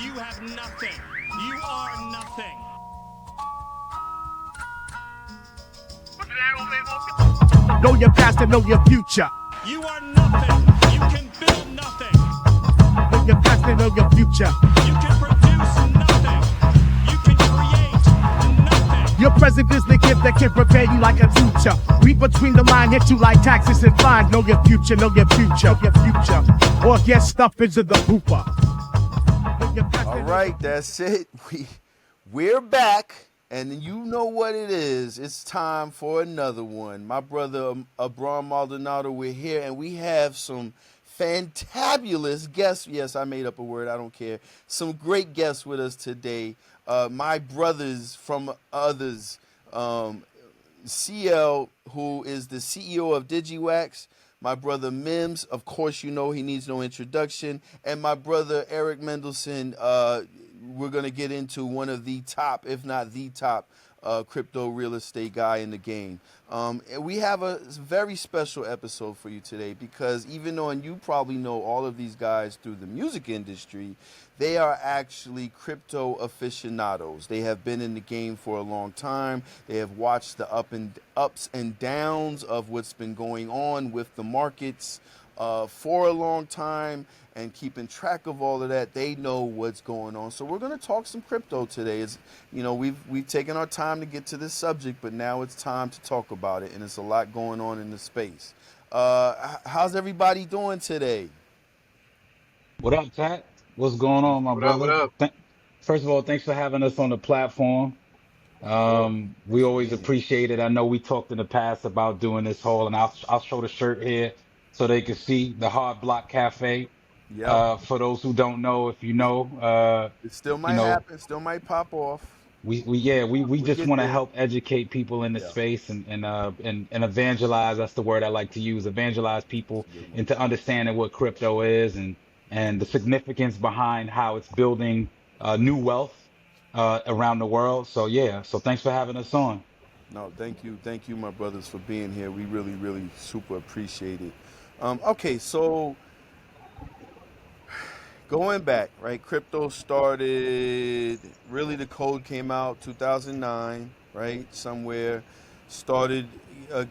You have nothing. You are nothing. Know your past and know your future. You are nothing. You can build nothing. Know your past and know your future. You can produce nothing. You can create nothing. Your present is the gift that can prepare you like a future. Read between the line, hit you like taxes and fines. Know your future, know your future, know your future. Or get stuff into the hooper. All right, that's it. We're back, and you know what it is. It's time for another one. My brother Abran Maldonado, we're here, and we have some fantabulous guests. Yes, I made up a word. I don't care. Some great guests with us today. My brothers from others. CL, who is the CEO of Digiwaxx. My brother MIMS, of course you know he needs no introduction. And my brother Erik Mendelson, we're going to get into one of the top, if not the top, crypto real estate guy in the game. And we have a very special episode for you today because even though, and you probably know all of these guys through the music industry, they are actually crypto aficionados. They have been in the game for a long time. They have watched the ups and downs of what's been going on with the markets for a long time, and keeping track of all of that. They know what's going on. So we're going to talk some crypto today. It's, you know, we've taken our time to get to this subject, but now it's time to talk about it, and it's a lot going on in the space. How's everybody doing today? What up, Tat? What's going on, my What up? What brother? up? First of all, thanks for having us on the platform. Sure. We Thanks for always being here. appreciate it. I know we talked in the past about doing this whole, and I'll show the shirt here so they can see the Hard Block Cafe. Yep. For those who don't know, if you know, It still you might know, happen. Still might pop off. we We'll just get want to there. help educate people in the Yeah. space and evangelize. That's the word I like to use. Evangelize people That's a good one. into understanding what crypto is and the significance behind how it's building new wealth around the world. So yeah, so thanks for having us on. No, thank you, my brothers, for being here. We really, really super appreciate it. Okay, so going back, right? Crypto started. Really, the code came out 2009, right? Somewhere started.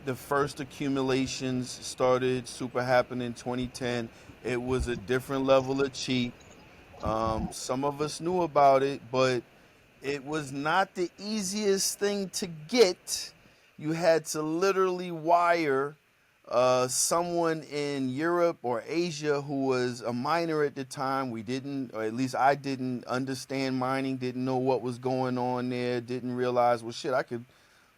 The first accumulations started super happening in 2010. It was a different level of cheap. Some of us knew about it, but it was not the easiest thing to get. You had to literally wire someone in Europe or Asia who was a miner at the time. We didn't, or at least I didn't understand mining, didn't know what was going on there, didn't realize, well, shit, I could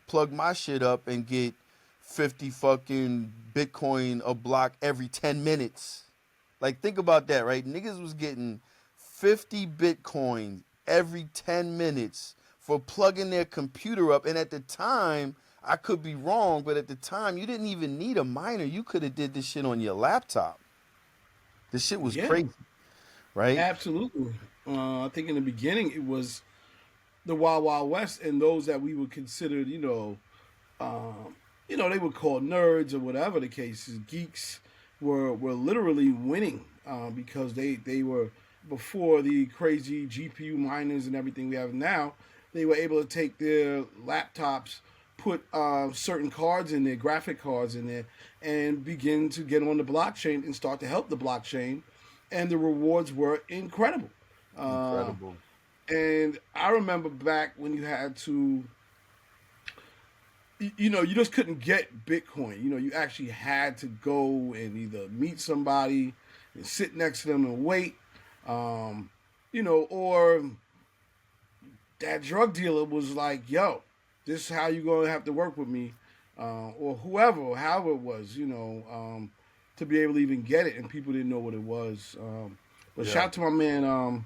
plug my shit up and get 50 fucking Bitcoin a block every 10 minutes. Like, think about that, right? Niggas was getting 50 Bitcoin every 10 minutes for plugging their computer up. And at the time, I could be wrong, but at the time, you didn't even need a miner. You could have did this shit on your laptop. This shit was Yeah, crazy, right? absolutely. I think in the beginning it was the Wild Wild West, and those that we would consider, they were called nerds or whatever the case is, geeks were literally winning because they were before the crazy GPU miners and everything we have now. They were able to take their laptops, put certain cards in there, graphic cards in there, and begin to get on the blockchain and start to help the blockchain. And the rewards were incredible. Uh, Incredible. and I remember back when you had to, you just couldn't get Bitcoin. You actually had to go and either meet somebody and sit next to them and wait, or that drug dealer was like, yo, this is how you're going to have to work with me, or whoever, however it was, to be able to even get it. And people didn't know what it was. But Yeah. shout out to my man,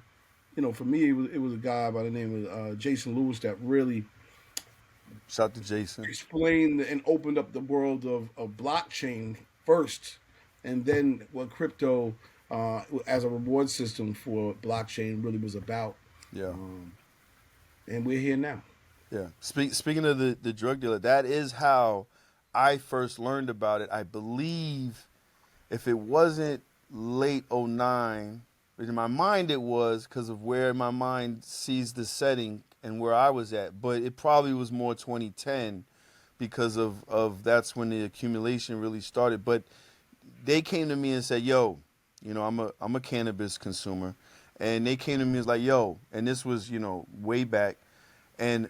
for me, it was a guy by the name of Jason Lewis that really Shout out to Jason. explained and opened up the world of blockchain first, and then what crypto as a reward system for blockchain really was about. Yeah. And we're here now. Yeah. Speaking of the drug dealer, that is how I first learned about it. I believe if it wasn't late '09, In my mind, it was because of where my mind sees the setting and where I was at. But it probably was more 2010 because of that's when the accumulation really started. But they came to me and said, "Yo, I'm a cannabis consumer," and they came to me and was like, "Yo," and this was way back, and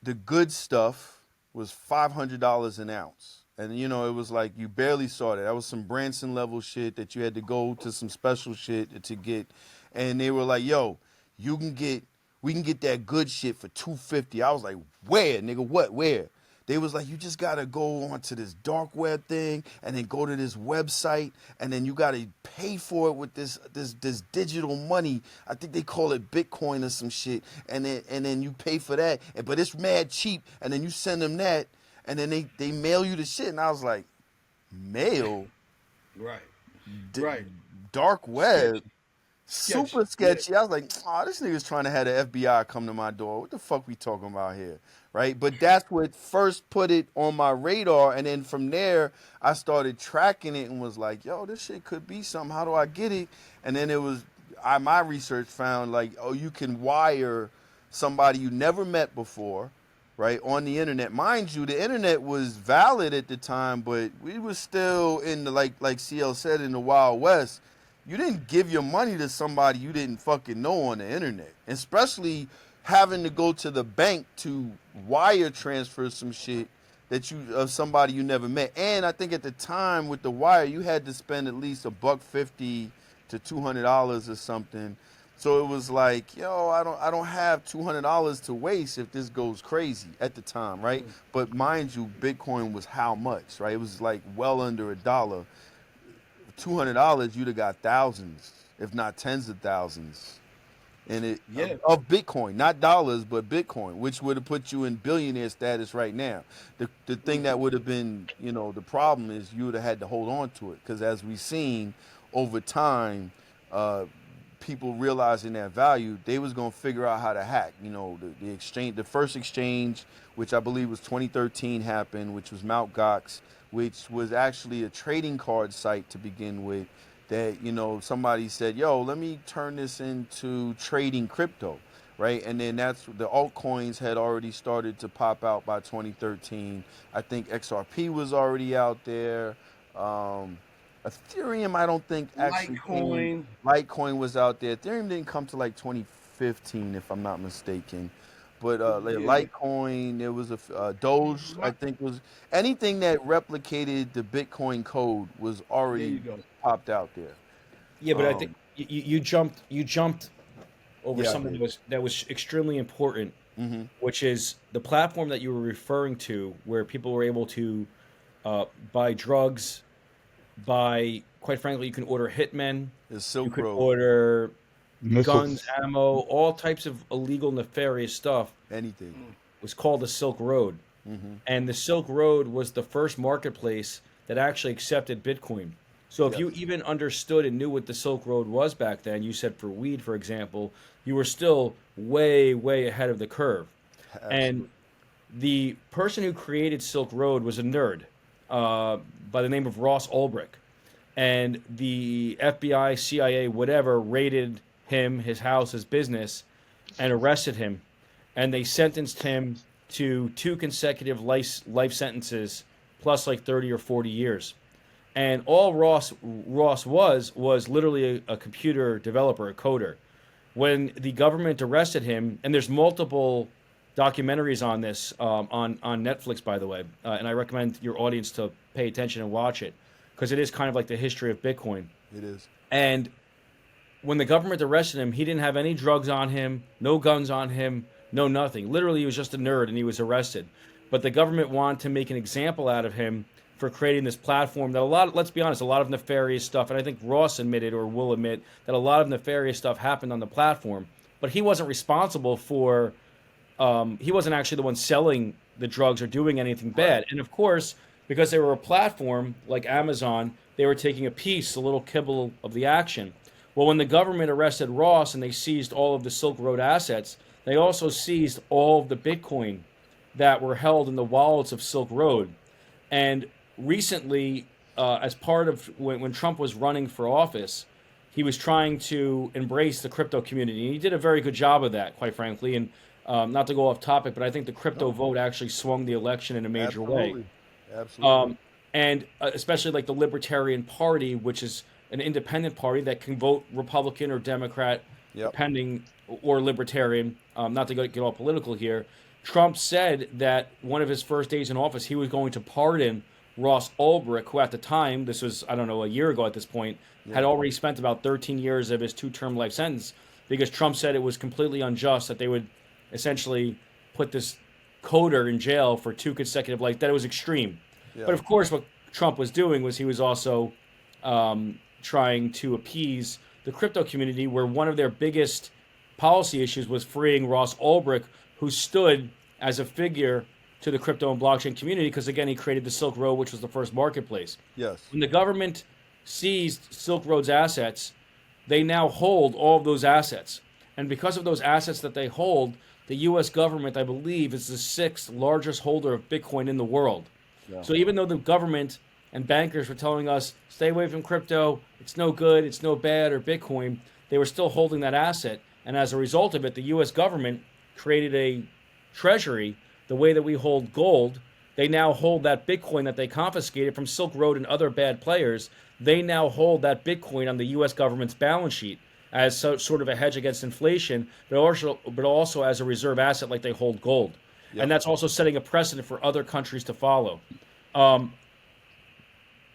the good stuff was $500 an ounce. And it was like you barely saw that. That was some Branson level shit that you had to go to some special shit to get. And they were like, "Yo, we can get that good shit for $250." I was like, "Where, nigga? What? Where?" They was like, "You just gotta go onto this dark web thing and then go to this website and then you gotta pay for it with this digital money. I think they call it Bitcoin or some shit. And then you pay for that. But it's mad cheap. And then you send them that and then they mail you the shit." And I was like, "Mail? Right. D- Right. Dark web? Super Sketchy. sketchy." I was like, "Oh, this nigga's trying to have the FBI come to my door. What the fuck we talking about here?" Right? But that's what first put it on my radar. And then from there, I started tracking it and was like, "Yo, this shit could be something. How do I get it?" And then my research found like, oh, you can wire somebody you never met before, right, on the internet. Mind you, the internet was valid at the time, but we was still in the, like CL said, in the Wild West. You didn't give your money to somebody you didn't fucking know on the internet, especially having to go to the bank to wire transfer some shit of somebody you never met. And I think at the time with the wire, you had to spend at least $150 to $200 or something. So it was like, yo, I don't have $200 to waste if this goes crazy at the time, right? But mind you, Bitcoin was how much, right? It was like well under $1. $200, you'd have got thousands, if not tens of thousands, of Bitcoin, not dollars, but Bitcoin, which would have put you in billionaire status right now. The thing that would have been, the problem is you would have had to hold on to it because as we've seen over time, people realizing that value, they was gonna figure out how to hack. The exchange, the first exchange, which I believe was 2013, happened, which was Mt. Gox, which was actually a trading card site to begin with. That somebody said, "Yo, let me turn this into trading crypto," right? And then that's the altcoins had already started to pop out by 2013. I think XRP was already out there. Ethereum, I don't think actually came. Litecoin was out there. Ethereum didn't come to like 2015, if I'm not mistaken. But Litecoin, there was a Doge. I think was anything that replicated the Bitcoin code was already popped out there. Yeah, but I think you jumped over Yeah, I something did. that was extremely important, which is the platform that you were referring to, where people were able to buy drugs, quite frankly, you can order hitmen, The you Silk could Road, order guns, Missiles. ammo, all types of illegal, nefarious stuff. anything. Was called the Silk Road. And the Silk Road was the first marketplace that actually accepted Bitcoin. So if you even understood and knew what the Silk Road was back then, you said for weed, for example, you were still way, way ahead of the curve. And the person who created Silk Road was a nerd by the name of Ross Ulbricht. And the FBI, CIA, whatever, raided him, his house, his business, and arrested him. And they sentenced him to 2 consecutive life sentences, plus like 30 or 40 years. And all Ross was literally a computer developer, a coder. When the government arrested him, and there's multiple documentaries on this on Netflix, by the way, and I recommend your audience to pay attention and watch it because it is kind of like the history of Bitcoin. It is. And when the government arrested him, he didn't have any drugs on him, no guns on him, no nothing. Literally, he was just a nerd and he was arrested. But the government wanted to make an example out of him for creating this platform that let's be honest, a lot of nefarious stuff, and I think Ross admitted or will admit that a lot of nefarious stuff happened on the platform. But he wasn't responsible for, he wasn't actually the one selling the drugs or doing anything bad. And of course, because they were a platform like Amazon, they were taking a piece, a little kibble of the action. Well, when the government arrested Ross and they seized all of the Silk Road assets, they also seized all of the Bitcoin that were held in the wallets of Silk Road. And recently, as part of when Trump was running for office, he was trying to embrace the crypto community. And he did a very good job of that, quite frankly. And not to go off topic, but I think the crypto vote actually swung the election in a major way. Absolutely. And especially like the Libertarian Party, which is an independent party that can vote Republican or Democrat, depending, or Libertarian. Not to get all political here. Trump said that one of his first days in office, he was going to pardon Ross Ulbricht, who at the time, this was, I don't know, a year ago at this point, had already spent about 13 years of his 2-term life sentence, because Trump said it was completely unjust that they would essentially put this coder in jail for 2 consecutive life, that it was extreme. But of course, what Trump was doing was he was also trying to appease the crypto community, where one of their biggest policy issues was freeing Ross Ulbricht, who stood as a figure to the crypto and blockchain community, because again, he created the Silk Road, which was the first marketplace. Yes. When the government seized Silk Road's assets, they now hold all of those assets. And because of those assets that they hold, the U.S. government, I believe, is the 6th largest holder of Bitcoin in the world. Yeah. So even though the government and bankers were telling us, stay away from crypto, it's no good, it's no bad, or Bitcoin, they were still holding that asset. And as a result of it, the U.S. government created a treasury the way that we hold gold. They now hold that Bitcoin that they confiscated from Silk Road and other bad players. They now hold that Bitcoin on the U.S. government's balance sheet as sort of a hedge against inflation, but also as a reserve asset like they hold gold. Yep. And that's also setting a precedent for other countries to follow. So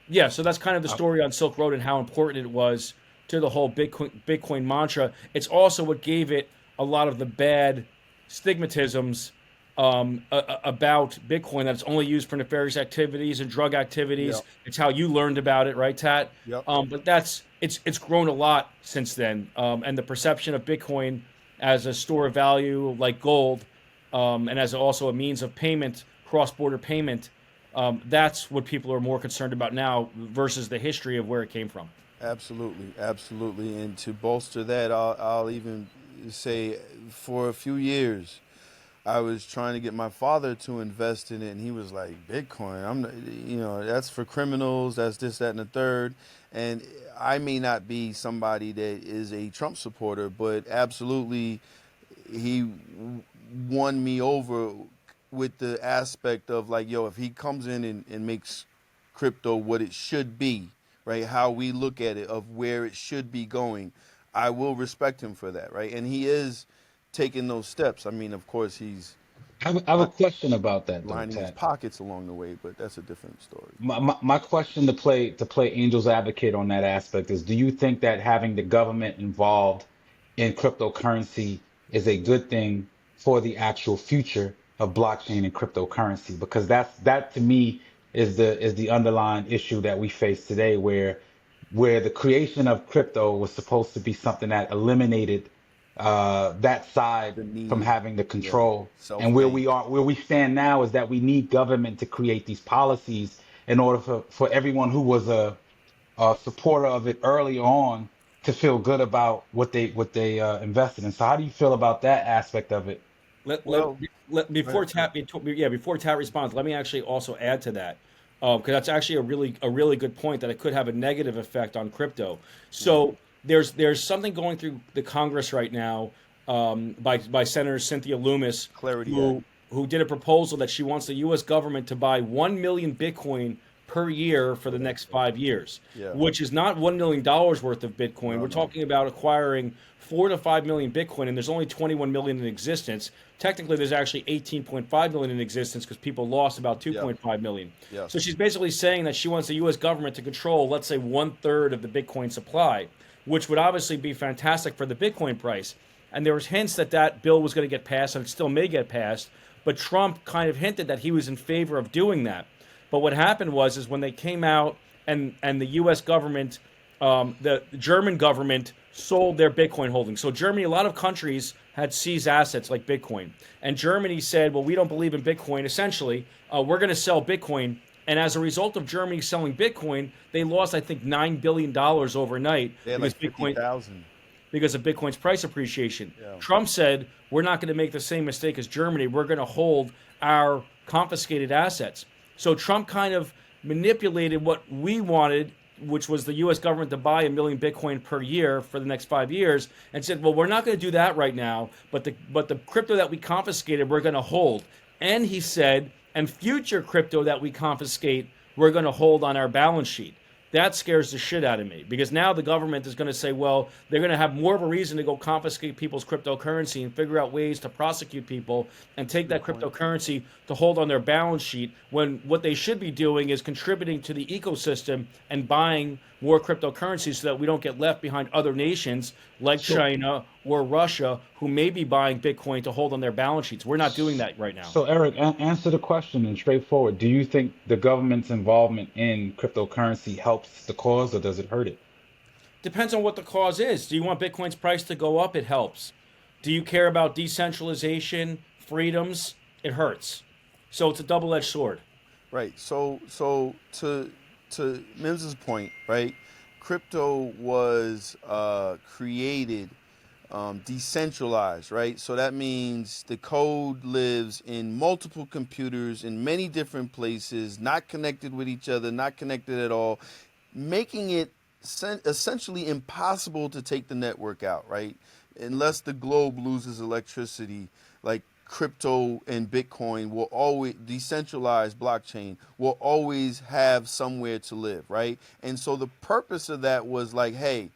that's kind of the story on Silk Road and how important it was to the whole Bitcoin mantra. It's also what gave it a lot of the bad stigmatisms about Bitcoin, that it's only used for nefarious activities and drug activities. Yep. It's how you learned about it, right, Tat? Yep. But it's grown a lot since then. And the perception of Bitcoin as a store of value like gold, and as also a means of payment, cross-border payment, that's what people are more concerned about now versus the history of where it came from. Absolutely. And to bolster that, I'll even say for a few years, I was trying to get my father to invest in it, and he was like, Bitcoin, that's for criminals, that's this, that, and the third. And I may not be somebody that is a Trump supporter, but absolutely he won me over with the aspect of like, if he comes in and makes crypto what it should be, right, how we look at it, of where it should be going, I will respect him for that, right? And he is taking those steps. I mean, of course, he's I have a question about that, though, lining his Ted. pockets along the way, but that's a different story. My question to play angel's advocate on that aspect is: do you think that having the government involved in cryptocurrency is a good thing for the actual future of blockchain and cryptocurrency? Because that to me is the underlying issue that we face today, where the creation of crypto was supposed to be something that eliminated that side from having the control. And where we stand now is that we need government to create these policies in order for everyone who was a supporter of it early on to feel good about what they invested in. So how do you feel about that aspect of it? Before Tat responds, let me actually also add to that, because that's actually a really good point, that it could have a negative effect on crypto. So there's something going through the Congress right now by Senator Cynthia Lummis, who did a proposal that she wants the U.S. government to buy 1 million Bitcoin per year for the next 5 years, which is not $1 million worth of Bitcoin. We're talking about acquiring 4 to 5 million Bitcoin, and there's only 21 million in existence. Technically, there's actually 18.5 million in existence because people lost about 2.5 million. So she's basically saying that she wants the U.S. government to control, let's say, 1/3 of the Bitcoin supply, which would obviously be fantastic for the Bitcoin price. And there was hints that bill was going to get passed, and it still may get passed, but Trump kind of hinted that he was in favor of doing that. But what happened was when they came out and the U.S. government, the German government sold their Bitcoin holdings. So Germany, a lot of countries had seized assets like Bitcoin. And Germany said, well, we don't believe in Bitcoin. Essentially, we're going to sell Bitcoin. And as a result of Germany selling Bitcoin, they lost, I think, $9 billion overnight because of Bitcoin's price appreciation. Trump said, we're not going to make the same mistake as Germany. We're going to hold our confiscated assets. So Trump kind of manipulated what we wanted which was the U.S. government to buy 1 million Bitcoin per year for the next 5 years, and said, well, we're not going to do that right now, but the crypto that we confiscated, we're going to hold. And he said, and future crypto that we confiscate, we're going to hold on our balance sheet. That scares the shit out of me, because now the government is going to say, well, they're going to have more of a reason to go confiscate people's cryptocurrency and figure out ways to prosecute people and take that cryptocurrency to hold on their balance sheet, when what they should be doing is contributing to the ecosystem and buying more cryptocurrency so that we don't get left behind other nations like China or Russia, who may be buying Bitcoin to hold on their balance sheets. We're not doing that right now. So, Eric, answer the question and straightforward. Do you think the government's involvement in cryptocurrency helps the cause, or does it hurt it? Depends on what the cause is. Do you want Bitcoin's price to go up? It helps. Do you care about decentralization, freedoms? It hurts. So it's a double-edged sword. Right. So to Mims's point, right? Crypto was created decentralized, right? So that means the code lives in multiple computers in many different places, not connected with each other, not connected at all, making it essentially impossible to take the network out, right? Unless the globe loses electricity, like crypto and Bitcoin will always, decentralized blockchain will always have somewhere to live, right? And so the purpose of that was like, hey,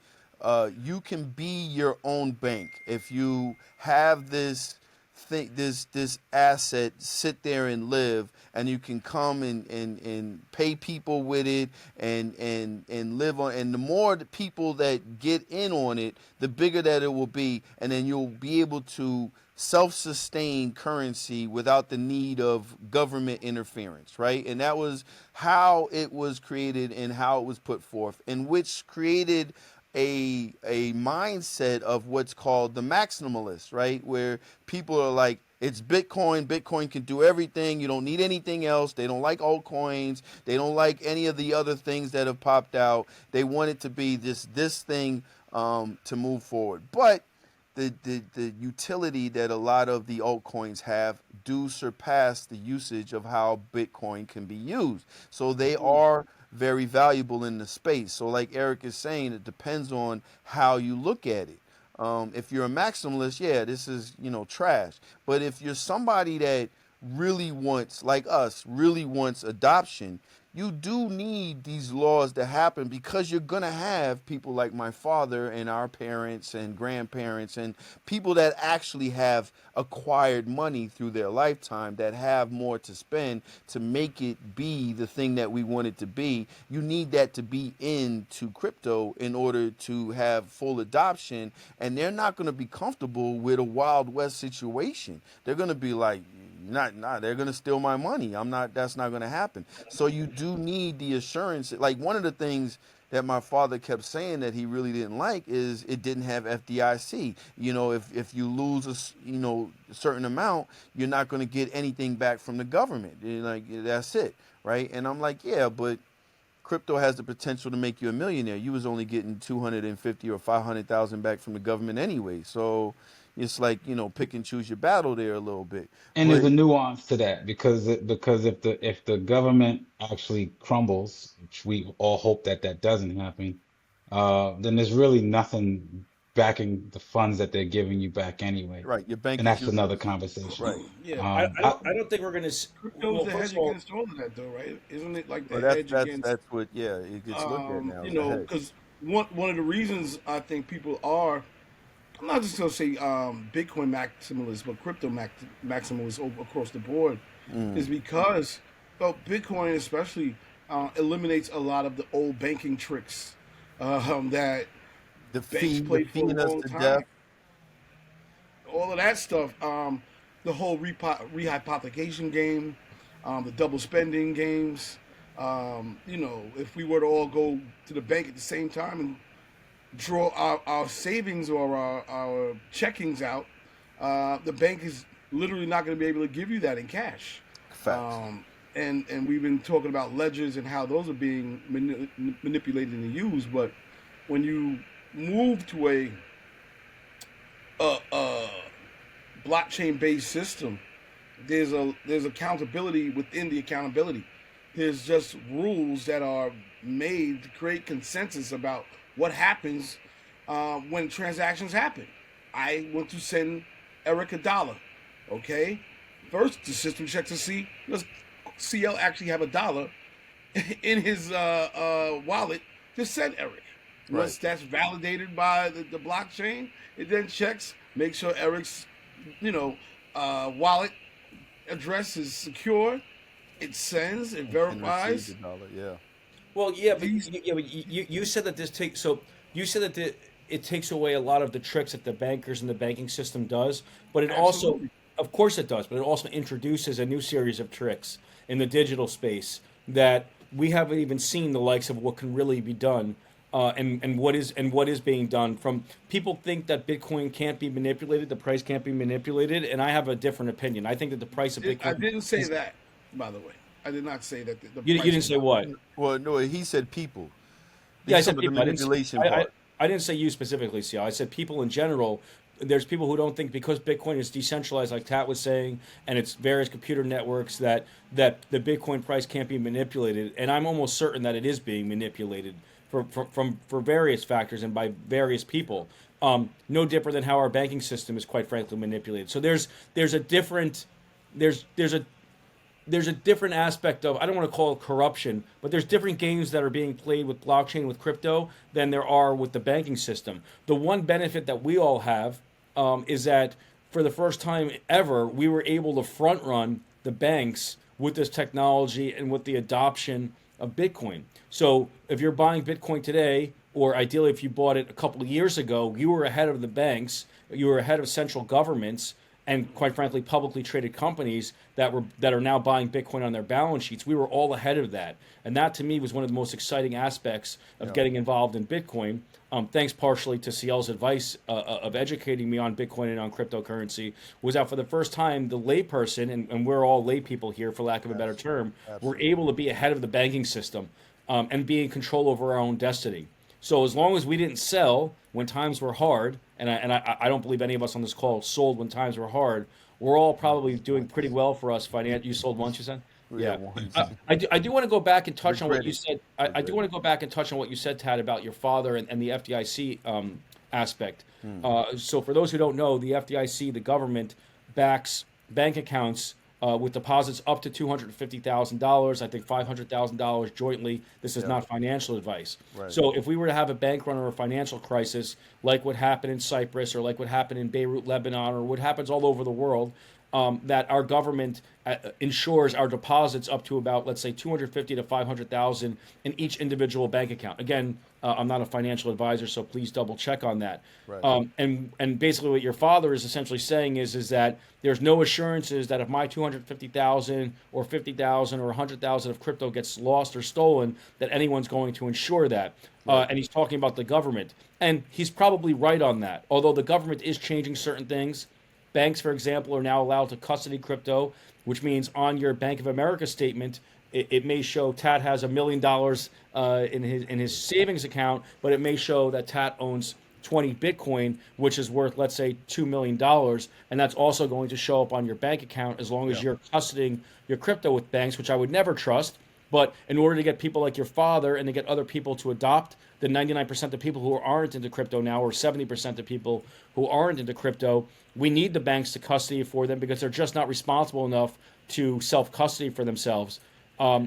you can be your own bank if you have this thing, this asset, sit there and live, and you can come and pay people with it and live on. And the more the people that get in on it, the bigger that it will be, and then you'll be able to self-sustain currency without the need of government interference, right? And that was how it was created and how it was put forth, and which created a mindset of what's called the maximalist, right? Where people are like, it's Bitcoin. Bitcoin can do everything. You don't need anything else. They don't like altcoins. They don't like any of the other things that have popped out. They want it to be this thing to move forward. But the utility that a lot of the altcoins have do surpass the usage of how Bitcoin can be used. So they are very valuable in the space. So like Eric is saying, it depends on how you look at it. If you're a maximalist, yeah, this is, trash. But if you're somebody that really wants, like us, really wants adoption, you do need these laws to happen, because you're going to have people like my father and our parents and grandparents and people that actually have acquired money through their lifetime that have more to spend to make it be the thing that we want it to be. You need that to be into crypto in order to have full adoption, and they're not going to be comfortable with a Wild West situation. They're going to be like, they're going to steal my money. That's not going to happen. So you do need the assurance. Like, one of the things that my father kept saying that he really didn't like is it didn't have FDIC. If you lose a certain amount, you're not going to get anything back from the government. Like, that's it, right? And I'm like, yeah, but crypto has the potential to make you a millionaire. You was only getting 250 or 500,000 back from the government anyway. So it's like, pick and choose your battle there a little bit. And there's a nuance to that, because if the government actually crumbles, which we all hope that doesn't happen, then there's really nothing backing the funds that they're giving you back anyway. Right, your bank. And that's another conversation. Right. Yeah. I don't think we're going to. Crypto's the hedge against all of that, though, right? Isn't it like the Well, hedge against? that's what. Yeah, it gets looked at now. Because one of the reasons I think people are, I'm not just going to say Bitcoin maximalists, but crypto maximalists across the board, is because, Bitcoin especially eliminates a lot of the old banking tricks that the banks played for a long time. Death. All of that stuff, the whole rehypothecation game, the double spending games. If we were to all go to the bank at the same time and draw our savings or our checkings out, the bank is literally not going to be able to give you that in cash. Facts. And we've been talking about ledgers and how those are being manipulated and used. But when you move to a blockchain-based system, there's accountability within the accountability. There's just rules that are made to create consensus about what happens when transactions happen. I want to send Eric $1. Okay, first the system checks to see does CL actually have $1 in his wallet to send Eric. Right. Once that's validated by the blockchain, it then checks, make sure Eric's, wallet address is secure. It sends, it And verifies. receive the dollar. Yeah. Well, yeah, but you said that this takes so you said that it takes away a lot of the tricks that the bankers and the banking system does, but it also, Absolutely. of course, it does, but it also introduces a new series of tricks in the digital space that we haven't even seen the likes of what can really be done, and what is being done. From people think that Bitcoin can't be manipulated, the price can't be manipulated, and I have a different opinion. I think that the price of Bitcoin. I didn't say that, by the way. I did not say that the You price didn't is say not- what? Well, no, he said people. Yeah, I He's said talking people. about the manipulation I part. didn't say you specifically, CL. I said people in general. There's people who don't think because Bitcoin is decentralized, like Tat was saying, and it's various computer networks that the Bitcoin price can't be manipulated. And I'm almost certain that it is being manipulated for various factors and by various people. No different than how our banking system is, quite frankly, manipulated. So there's a different there's a different aspect of, I don't want to call it corruption, but there's different games that are being played with blockchain, with crypto, than there are with the banking system. The one benefit that we all have is that for the first time ever, we were able to front run the banks with this technology and with the adoption of Bitcoin. So if you're buying Bitcoin today, or ideally if you bought it a couple of years ago, you were ahead of the banks, you were ahead of central governments, and quite frankly, publicly traded companies that are now buying Bitcoin on their balance sheets. We were all ahead of that, and that to me was one of the most exciting aspects of getting involved in Bitcoin. Thanks partially to CL's advice of educating me on Bitcoin and on cryptocurrency. Was that for the first time, the layperson, and we're all lay people here, for lack of a better term, were able to be ahead of the banking system and be in control over our own destiny. So as long as we didn't sell when times were hard, and I don't believe any of us on this call sold when times were hard, we're all probably doing pretty well for us financially. You sold once, you said? Yeah, once. I do want to go back and touch on what you Regret said. I do want to go back and touch on what you said, Tad, about your father and the FDIC aspect. So for those who don't know, the FDIC, the government, backs bank accounts with deposits up to $250,000, I think $500,000 jointly. This is not financial advice. Right. So if we were to have a bank run or a financial crisis, like what happened in Cyprus or like what happened in Beirut, Lebanon, or what happens all over the world, that our government insures our deposits up to about, let's say, 250 to 500,000 in each individual bank account. Again, I'm not a financial advisor, so please double check on that. Right. And basically, what your father is essentially saying is that there's no assurances that if my 250,000 or 50,000 or 100,000 of crypto gets lost or stolen, that anyone's going to insure that. And he's talking about the government, and he's probably right on that. Although the government is changing certain things. Banks, for example, are now allowed to custody crypto, which means on your Bank of America statement, it may show Tat has $1 million in his savings account, but it may show that Tat owns 20 Bitcoin, which is worth, let's say, $2 million. And that's also going to show up on your bank account as long as you're custodying your crypto with banks, which I would never trust. But in order to get people like your father and to get other people to adopt, the 99% of people who aren't into crypto now, or 70% of people who aren't into crypto, we need the banks to custody for them because they're just not responsible enough to self-custody for themselves.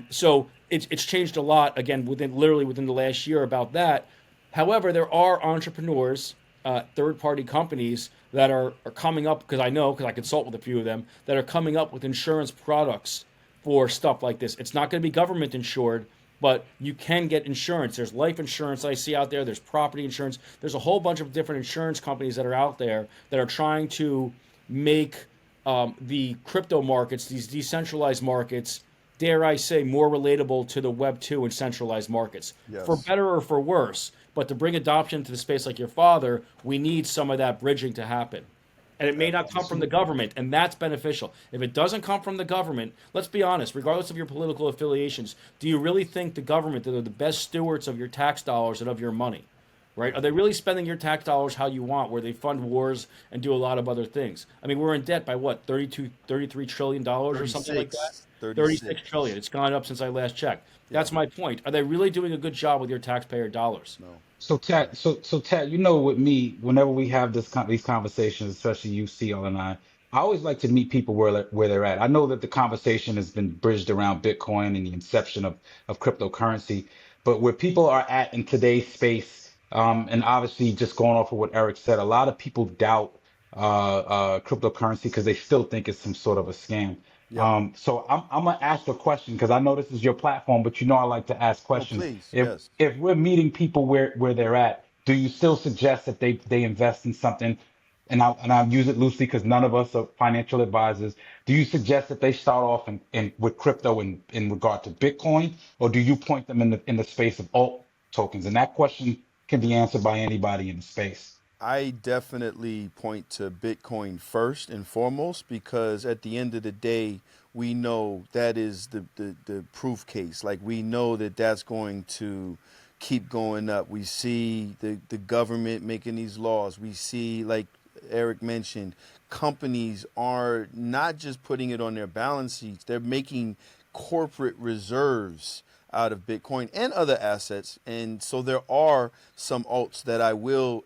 So it's changed a lot, again, within the last year about that. However, there are entrepreneurs, third-party companies that are coming up, because I consult with a few of them, that are coming up with insurance products for stuff like this. It's not going to be government insured, but you can get insurance. There's life insurance I see out there. There's property insurance. There's a whole bunch of different insurance companies that are out there that are trying to make the crypto markets, these decentralized markets, dare I say, more relatable to the Web 2 and centralized markets, for better or for worse. But to bring adoption to the space like your father, we need some of that bridging to happen. And it may not come from the government, and that's beneficial. If it doesn't come from the government, let's be honest, regardless of your political affiliations, do you really think the government that are the best stewards of your tax dollars and of your money? Right? Are they really spending your tax dollars how you want, where they fund wars and do a lot of other things? I mean, we're in debt by what, $33 trillion or something like that? 36 trillion. It's gone up since I last checked. That's my point. Are they really doing a good job with your taxpayer dollars? No. So Tat, you know, with me, whenever we have these conversations, especially you, CL, and I always like to meet people where they're at. I know that the conversation has been bridged around Bitcoin and the inception of cryptocurrency, but where people are at in today's space, and obviously just going off of what Eric said, a lot of people doubt cryptocurrency because they still think it's some sort of a scam. Yep. So I'm gonna ask a question because I know this is your platform, but you know I like to ask No, questions. please. If Yes. if we're meeting people where they're at, do you still suggest that they invest in something? And I use it loosely because none of us are financial advisors. Do you suggest that they start off in with crypto in regard to Bitcoin, or do you point them in the space of alt tokens? And that question can be answered by anybody in the space. I definitely point to Bitcoin first and foremost because at the end of the day, we know that is the proof case. Like we know that that's going to keep going up. We see the government making these laws. We see, like Eric mentioned, companies are not just putting it on their balance sheets, they're making corporate reserves out of Bitcoin and other assets. And so there are some alts that I will,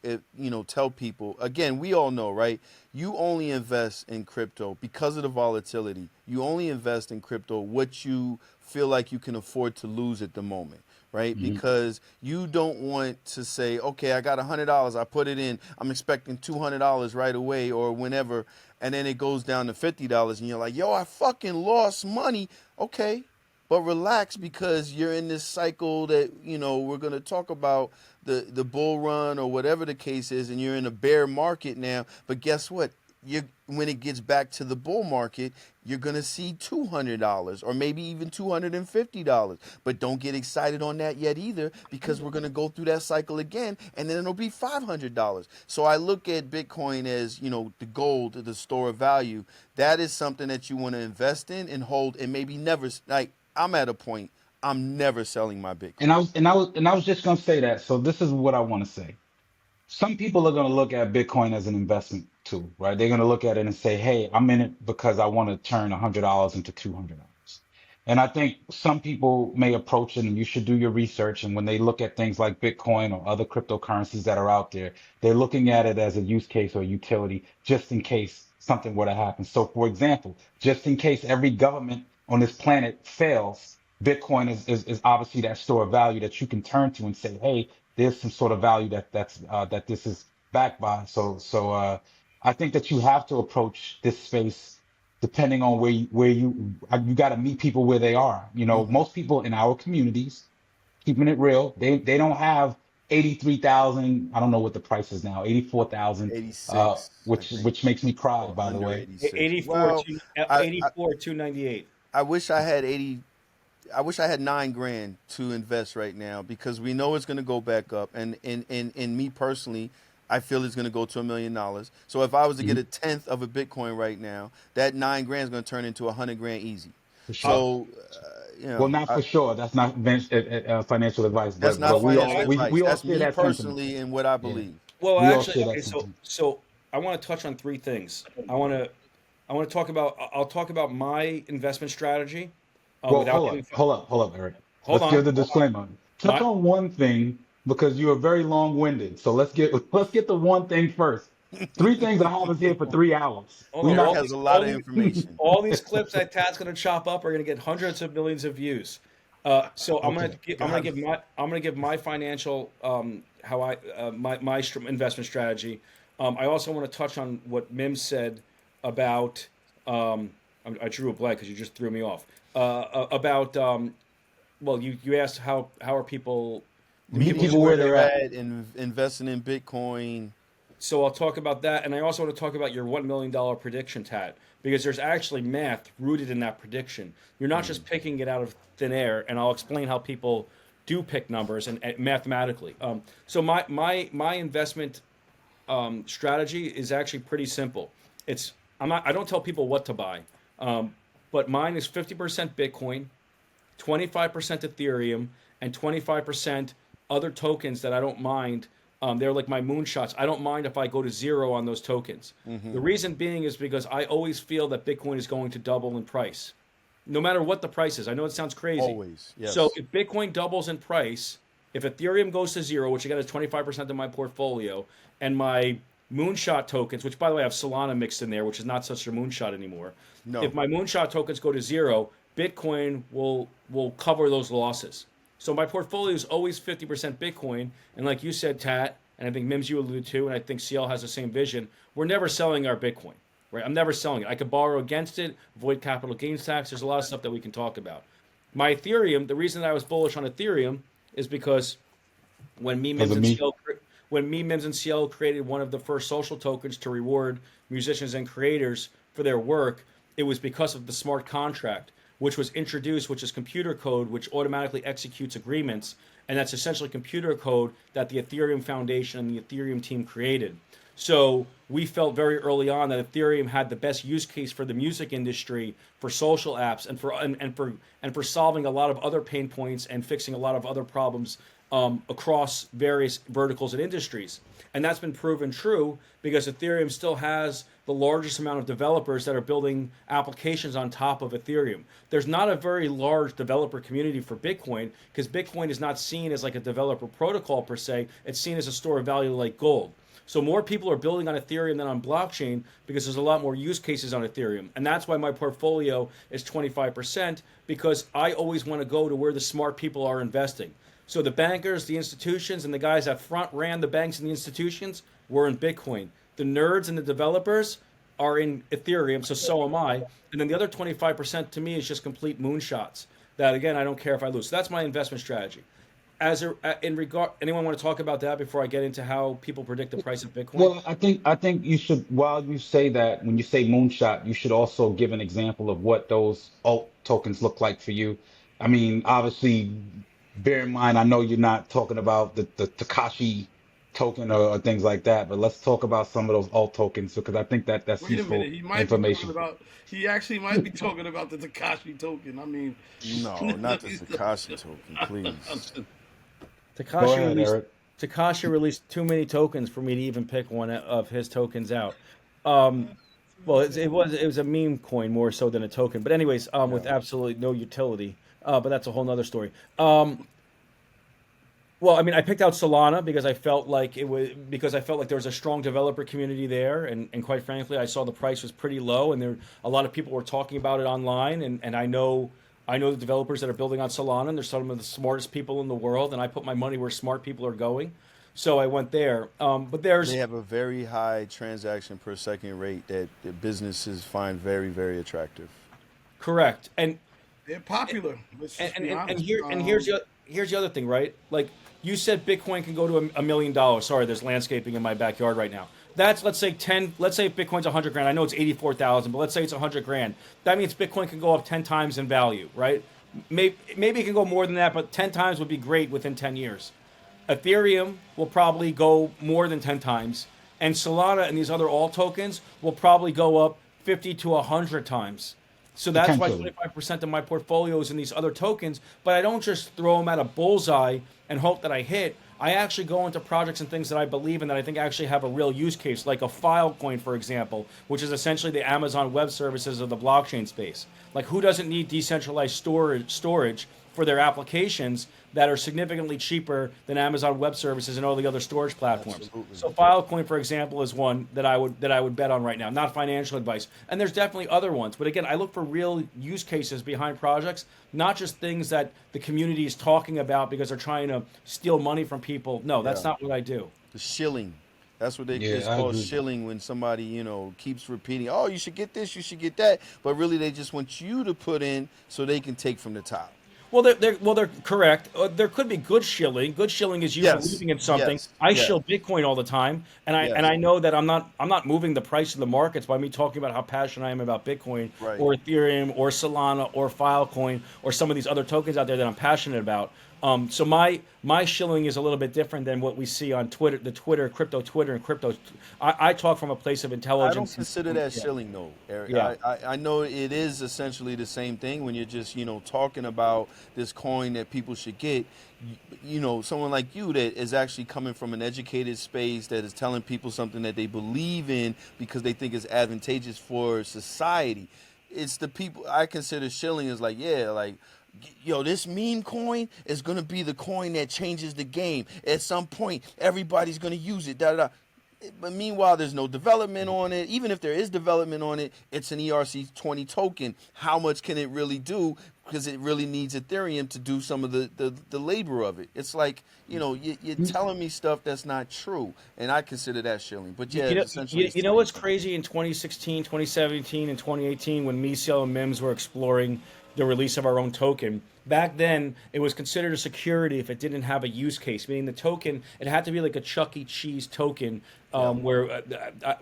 tell people. Again, we all know, right? You only invest in crypto because of the volatility. You only invest in crypto what you feel like you can afford to lose at the moment, right? Because you don't want to say, okay, I got $100, I put it in, I'm expecting $200 right away or whenever, and then it goes down to $50 and you're like, yo, I fucking lost money. Okay, but relax because you're in this cycle that, we're going to talk about the bull run or whatever the case is, and you're in a bear market now. But guess what? When it gets back to the bull market, you're going to see $200 or maybe even $250. But don't get excited on that yet either because we're going to go through that cycle again and then it'll be $500. So I look at Bitcoin as, the gold, the store of value. That is something that you want to invest in and hold and maybe never, like, I'm at a point I'm never selling my Bitcoin. And I was just gonna say that. So this is what I want to say. Some people are going to look at Bitcoin as an investment tool, right? They're going to look at it and say, hey, I'm in it because I want to turn $100 into $200. And I think some people may approach it, and you should do your research. And when they look at things like Bitcoin or other cryptocurrencies that are out there, they're looking at it as a use case or utility just in case something were to happen. So, for example, just in case every government on this planet fails, Bitcoin is obviously that store of value that you can turn to and say, hey, there's some sort of value that this is backed by. So I think that you have to approach this space depending on where you got to meet people where they are. Most people in our communities, keeping it real, they don't have 83,000. I don't know what the price is now, 84,000. 86, I think, Which makes me cry, or by the under way. 86. 84, Well, I, 298. I wish I had 80. I wish I had $9,000 to invest right now because we know it's going to go back up. And in me personally, I feel it's going to go to $1,000,000. So if I was to get a tenth of a Bitcoin right now, that $9,000 is going to turn into $100,000 easy. For sure. So, Well, not for sure. That's not financial advice, that's but not we financial all we, advice. we all That's share me that sentiment. personally and what I Yeah, believe. Well, we all actually, share that okay, so sentiment. so I want to touch on three things. I want to talk about. I'll talk about my investment strategy, Well, without hold giving. up, hold up, Eric. Hold Let's give on, the hold on. disclaimer. Touch My on one thing because you are very long-winded. So let's get the one thing first. Three things I have us here for 3 hours. hold We on. Eric not. has a lot of information. All these clips that Tad's going to chop up are going to get hundreds of millions of views. So Okay. I'm God. going to give my financial how I investment strategy. I also want to touch on what Mims said about. I drew a blank because you just threw me off. About well, you asked how are people Meet Meeting people where where they're they're at. at and investing in Bitcoin. So I'll talk about that, and I also want to talk about your $1 million prediction, Tat, because there's actually math rooted in that prediction. You're not just picking it out of thin air, and I'll explain how people do pick numbers and mathematically. So my investment strategy is actually pretty simple. I don't tell people what to buy, but mine is 50% Bitcoin, 25% Ethereum, and 25% other tokens that I don't mind. They're like my moonshots. I don't mind if I go to zero on those tokens. The reason being is because I always feel that Bitcoin is going to double in price. no matter what the price is. I know it sounds crazy. Always, yes. So if Bitcoin doubles in price, if Ethereum goes to zero, which again is 25% of my portfolio, and my Moonshot tokens, which by the way I have Solana mixed in there, which is not such a moonshot anymore. No. If my Moonshot tokens go to zero, Bitcoin will cover those losses. So my portfolio is always 50% Bitcoin, and like you said, Tat, and I think MIMS you alluded to, and I think CL has the same vision. We're never selling our Bitcoin, right? I'm never selling it. I could borrow against it, avoid capital gains tax. There's a lot of stuff that we can talk about. My Ethereum, the reason that I was bullish on Ethereum is because when me, MIMS, and CL created one of the first social tokens to reward musicians and creators for their work, it was because of the smart contract, which was introduced, which is computer code, which automatically executes agreements. And that's essentially computer code that the Ethereum Foundation and the Ethereum team created. So we felt very early on that Ethereum had the best use case for the music industry, for social apps, and for solving a lot of other pain points and fixing a lot of other problems across various verticals and industries. And that's been proven true because Ethereum still has the largest amount of developers that are building applications on top of Ethereum. There's not a very large developer community for Bitcoin because Bitcoin is not seen as like a developer protocol per se. It's seen as a store of value like gold. So more people are building on Ethereum than on blockchain because there's a lot more use cases on Ethereum. And that's why my portfolio is 25% because I always want to go to where the smart people are investing. So the bankers, the institutions, and the guys that front ran the banks and the institutions were in Bitcoin. The nerds and the developers are in Ethereum, so am I. And then the other 25% to me is just complete moonshots that, again, I don't care if I lose. So that's my investment strategy. Anyone want to talk about that before I get into how people predict the price of Bitcoin? Well, I think you should, while you say that, when you say moonshot, you should also give an example of what those alt tokens look like for you. I mean, obviously, bear in mind, I know you're not talking about the Takashi token or things like that, but let's talk about some of those alt tokens because I think that's Wait a useful minute, information. he actually might be talking about the Takashi token. I mean, No, not the Takashi token, please. Go ahead, Eric. Takashi released too many tokens for me to even pick one of his tokens out. Well, it was a meme coin more so than a token. But anyways, with absolutely no utility. But that's a whole nother story. Well, I mean, I picked out Solana because I felt like there was a strong developer community there, and quite frankly, I saw the price was pretty low, and a lot of people were talking about it online, and I know the developers that are building on Solana, and they're some of the smartest people in the world, and I put my money where smart people are going, so I went there. But They have a very high transaction per second rate that the businesses find very, very attractive. Correct, and they're popular. Let's just be honest. here's the other thing, right? Like you said, Bitcoin can go to $1 million. Sorry, there's landscaping in my backyard right now. That's let's say if Bitcoin's 100 grand. I know it's 84,000, but let's say it's 100 grand. That means Bitcoin can go up 10 times in value, right? Maybe it can go more than that, but 10 times would be great within 10 years. Ethereum will probably go more than 10 times, and Solana and these other alt tokens will probably go up 50 to 100 times. So that's why 25% of my portfolio is in these other tokens, but I don't just throw them at a bullseye and hope that I hit. I actually go into projects and things that I believe in that I think actually have a real use case, like a Filecoin, for example, which is essentially the Amazon Web Services of the blockchain space. Like, who doesn't need decentralized storage for their applications that are significantly cheaper than Amazon Web Services and all the other storage platforms? Absolutely. So Filecoin, for example, is one that I would bet on right now. Not financial advice, and there's definitely other ones. But again, I look for real use cases behind projects, not just things that the community is talking about because they're trying to steal money from people. No, that's not what I do. The shilling. That's what it's called, shilling, when somebody, keeps repeating, oh, you should get this, you should get that. But really, they just want you to put in so they can take from the top. Well, they're correct. There could be good shilling. Good shilling is you believing in something. Yes, I shill Bitcoin all the time, and I know that I'm not moving the price of the markets by me talking about how passionate I am about Bitcoin or Ethereum or Solana or Filecoin or some of these other tokens out there that I'm passionate about. So my shilling is a little bit different than what we see on Twitter, crypto Twitter, and crypto. I talk from a place of intelligence. I don't consider that shilling, though, Eric. Yeah. I know it is essentially the same thing when you're just, talking about this coin that people should get. Someone like you that is actually coming from an educated space that is telling people something that they believe in because they think is advantageous for society. it's the people I consider shilling is like, yeah, like, yo, this meme coin is gonna be the coin that changes the game. At some point, everybody's gonna use it. Da da da. But meanwhile, there's no development on it. Even if there is development on it, it's an ERC20 token. How much can it really do? Because it really needs Ethereum to do some of the labor of it. It's like, you're telling me stuff that's not true. And I consider that shilling. But yeah, essentially. You know what's crazy in 2016, 2017, and 2018 when MECL and MIMS were exploring the release of our own token? Back then, it was considered a security if it didn't have a use case, meaning the token, it had to be like a Chuck E. Cheese token, where, I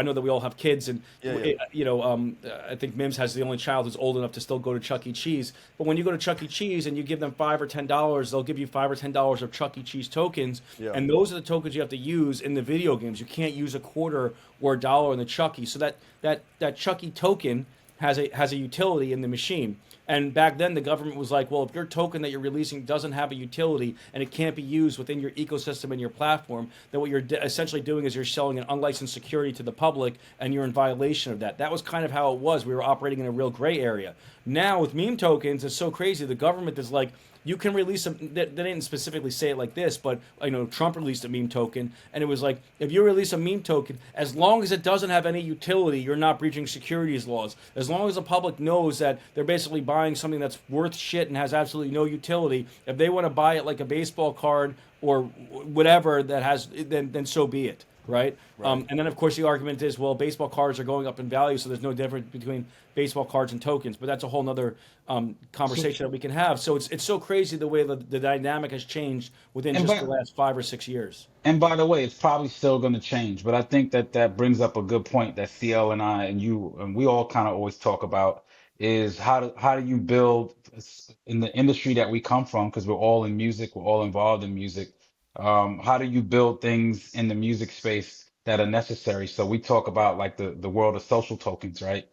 know that we all have kids, and, I think MIMS has the only child who's old enough to still go to Chuck E. Cheese. But when you go to Chuck E. Cheese and you give them $5 or $10, they'll give you $5 or $10 of Chuck E. Cheese tokens, and those are the tokens you have to use in the video games. You can't use a quarter or a dollar in the Chuck E. So that Chuck E. token has a utility in the machine. And back then, the government was like, well, if your token that you're releasing doesn't have a utility and it can't be used within your ecosystem and your platform, then what you're essentially doing is you're selling an unlicensed security to the public, and you're in violation of that. That was kind of how it was. We were operating in a real gray area. Now, with meme tokens, it's so crazy. The government is like, you can release them. They didn't specifically say it like this, but Trump released a meme token, and it was like, if you release a meme token, as long as it doesn't have any utility, you're not breaching securities laws. As long as the public knows that they're basically buying something that's worth shit and has absolutely no utility, if they want to buy it like a baseball card or whatever that has, then so be it. Right? And then, of course, the argument is, well, baseball cards are going up in value, so there's no difference between baseball cards and tokens. But that's a whole other conversation that we can have. So it's so crazy the way the dynamic has changed within just the last 5 or 6 years. And by the way, it's probably still going to change. But I think that brings up a good point that CL and I and you and we all kind of always talk about is how do you build in the industry that we come from, because we're all in music, we're all involved in music. How do you build things in the music space that are necessary? So we talk about like the world of social tokens, right?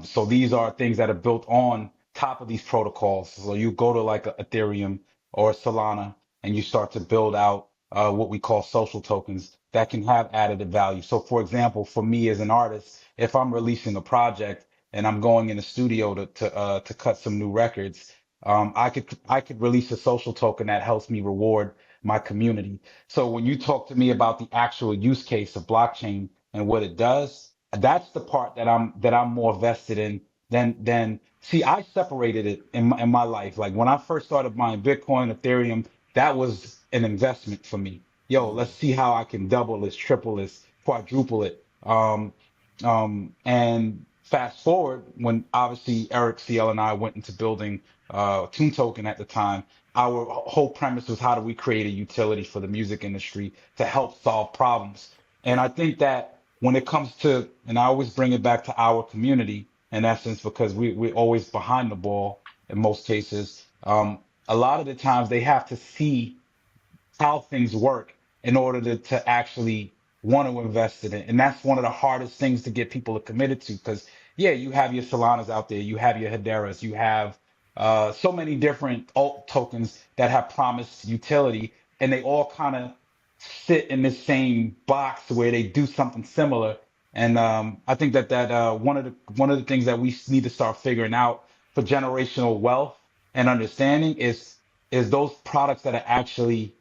So these are things that are built on top of these protocols. So you go to like a Ethereum or Solana and you start to build out what we call social tokens that can have additive value. So for example, for me as an artist, if I'm releasing a project and I'm going in the studio to cut some new records, I could release a social token that helps me reward my community. So when you talk to me about the actual use case of blockchain and what it does, that's the part that I'm more vested in than see, I separated it in my life. Like when I first started buying Bitcoin, Ethereum, that was an investment for me. Yo, let's see how I can double this, triple this, quadruple it. And fast forward when obviously Eric, CL, and I went into building Toon Token at the time. Our whole premise was how do we create a utility for the music industry to help solve problems. And I think that when it comes to, and I always bring it back to our community in essence, because we're always behind the ball in most cases. A lot of the times they have to see how things work in order to actually want to invest in it. And that's one of the hardest things to get people to committed to, because yeah, you have your Solanas out there, you have your Hederas, you have so many different alt tokens that have promised utility, and they all kind of sit in the same box where they do something similar. And I think that one of the things that we need to start figuring out for generational wealth and understanding is those products that are actually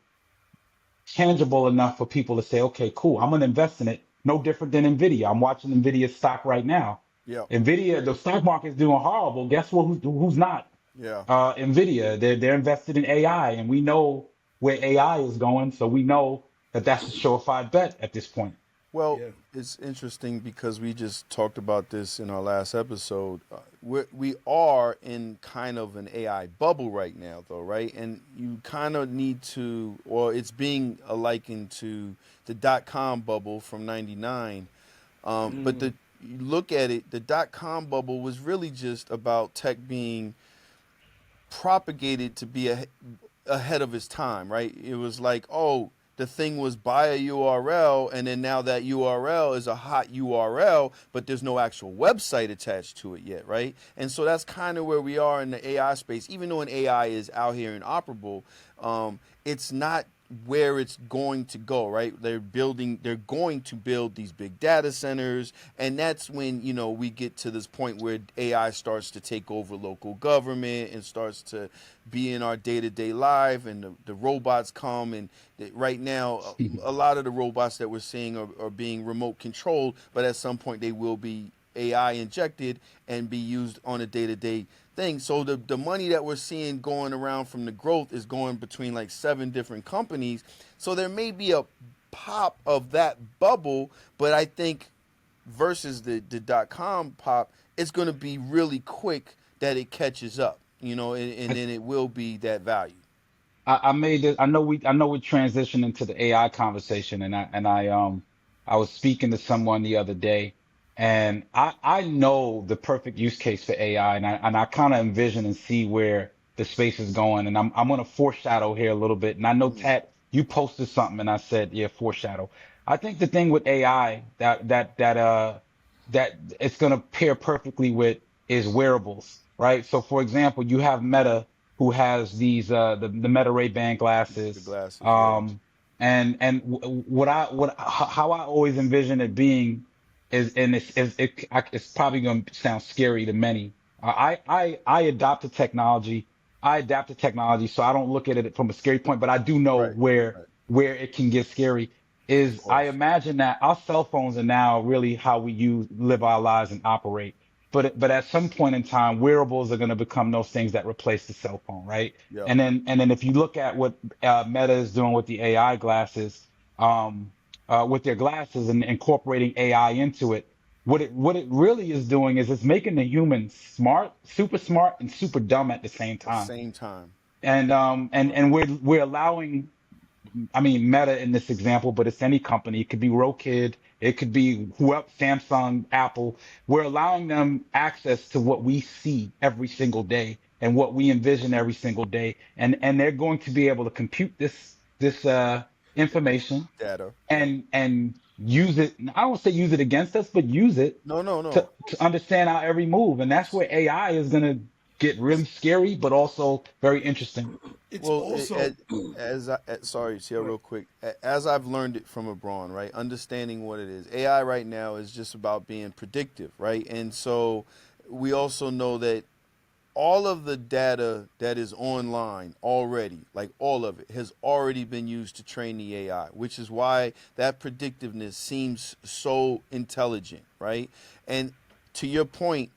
tangible enough for people to say, okay, cool, I'm gonna invest in it. No different than Nvidia. I'm watching Nvidia stock right now. Yeah. Nvidia, the stock market's doing horrible. Guess what? Who's not? Yeah. Nvidia. They're invested in AI, and we know where AI is going, so we know that that's a surefire bet at this point. Well, it's interesting because we just talked about this in our last episode. We are in kind of an AI bubble right now, though, right? And you kind of need to, or it's being likened to the .com bubble from '99. But you look at it, the .com bubble was really just about tech being propagated to be ahead of its time, right? It was like, oh, the thing was buy a URL, and then now that URL is a hot URL, but there's no actual website attached to it yet, right? And so that's kind of where we are in the AI space. Even though an AI is out here and operable, it's not where it's going to go, right? They're going to build these big data centers, and that's when, we get to this point where AI starts to take over local government and starts to be in our day-to-day life, and the robots come, and right now, a lot of the robots that we're seeing are being remote controlled, but at some point they will be AI injected and be used on a day-to-day thing. So the money that we're seeing going around from the growth is going between like 7 different companies. So there may be a pop of that bubble, but I think versus the .com pop, it's going to be really quick that it catches up, and then it will be that value. I made it. I know we transitioned into the AI conversation, and I was speaking to someone the other day, and I know the perfect use case for AI, and I kind of envision and see where the space is going, and I'm gonna foreshadow here a little bit. And I know Tat, you posted something, and I said, yeah, foreshadow. I think the thing with AI that it's gonna pair perfectly with is wearables, right? So for example, you have Meta, who has these the Meta Ray-Ban The glasses. glasses, yeah. And how I always envision it being is, and it's probably going to sound scary to many. I adopt the technology. I adapt the technology, so I don't look at it from a scary point, but I do know Right, where right, where it can get scary. of I course. imagine that our cell phones are now really how we live our lives and operate. But at some point in time, wearables are going to become those things that replace the cell phone, right? Yep. And then if you look at what Meta is doing with the AI glasses, with their glasses and incorporating AI into it, what it really is doing is it's making the human smart, and super dumb at the same At the time. same time. And we're allowing, I mean, Meta in this example, but it's any company. It could be Roku, it could be whoever, Samsung, Apple. We're allowing them access to what we see every single day and what we envision every single day, and they're going to be able to compute this information Data. Yep. and use it. I don't say use it against us, but use it No, no, no. to understand our every move. And that's where AI is going to get really scary, but also very interesting. It's Well, also sorry, see, Go ahead. real quick. As I've learned it from Abran, right? Understanding what it is. AI right now is just about being predictive, right? And so we also know that all of the data that is online already, like all of it, has already been used to train the AI, which is why that predictiveness seems so intelligent, right? And to your point,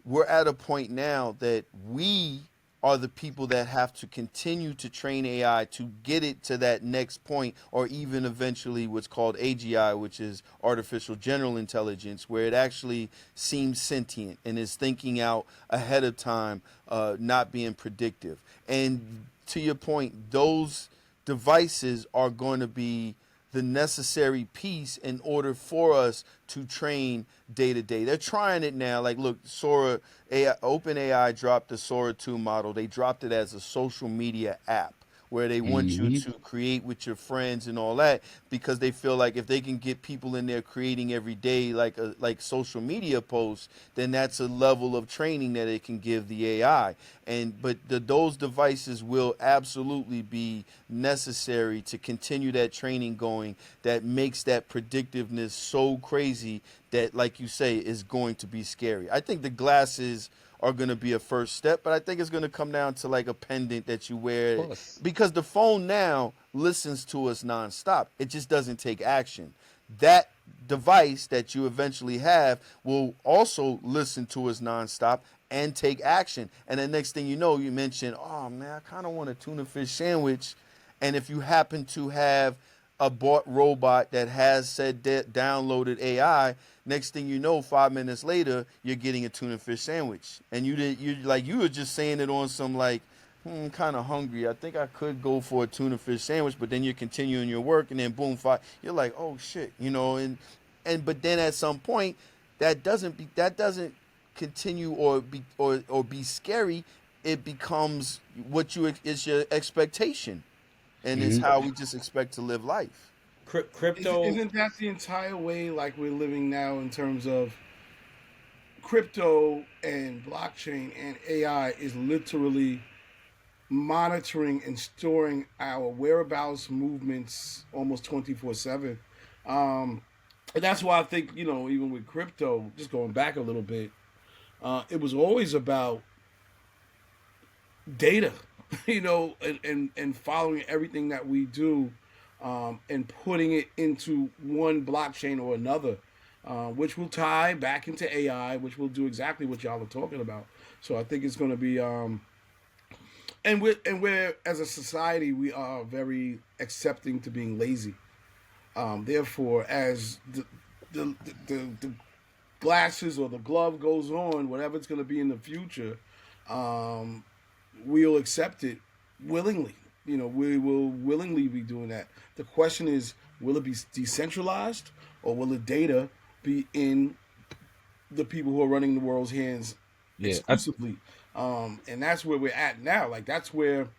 we're at a point now that we are the people that have to continue to train AI to get it to that next point, or even eventually what's called AGI, which is artificial general intelligence, where it actually seems sentient and is thinking out ahead of time, not being predictive. And to your point, those devices are going to be the necessary piece in order for us to train day to day. They're trying it now. Like, look, Sora, OpenAI dropped the Sora 2 model. They dropped it as a social media app where they want you Hmm. to create with your friends and all that, because they feel like if they can get people in there creating every day like social media posts, then that's a level of training that it can give the AI. And but those devices will absolutely be necessary to continue that training going, that makes that predictiveness so crazy that, like you say, is going to be scary. I think the glasses are going to be a first step, but I think it's going to come down to like a pendant that you Of wear, course. because the phone now listens to us nonstop. It just doesn't take action. That device that you eventually have will also listen to us nonstop and take action. And the next thing you know, you mention, oh man, I kind of want a tuna fish sandwich. And if you happen to have a bought robot that has said downloaded AI, next thing you know, 5 minutes later, you're getting a tuna fish sandwich, and you were just saying it on some like, kind of hungry. I think I could go for a tuna fish sandwich, but then you're continuing your work, and then boom, you're like, oh shit, and but then at some point, that doesn't continue or be scary. It becomes is your expectation, and it's Hmm. how we just expect to live life. Crypto. Isn't that the entire way like we're living now in terms of crypto and blockchain and AI is literally monitoring and storing our whereabouts movements almost 24/7. And that's why I think, even with crypto, just going back a little bit, it was always about data, and following everything that we do, and putting it into one blockchain or another, which will tie back into AI, which will do exactly what y'all are talking about. So I think it's going to be, and we're as a society, we are very accepting to being lazy. Therefore, as the glasses or the glove goes on, whatever it's going to be in the future, um, we'll accept it willingly. We will willingly be doing that. The question is, will it be decentralized, or will the data be in the people who are running the world's hands Yeah, exclusively? And that's where we're at now. Like, that's where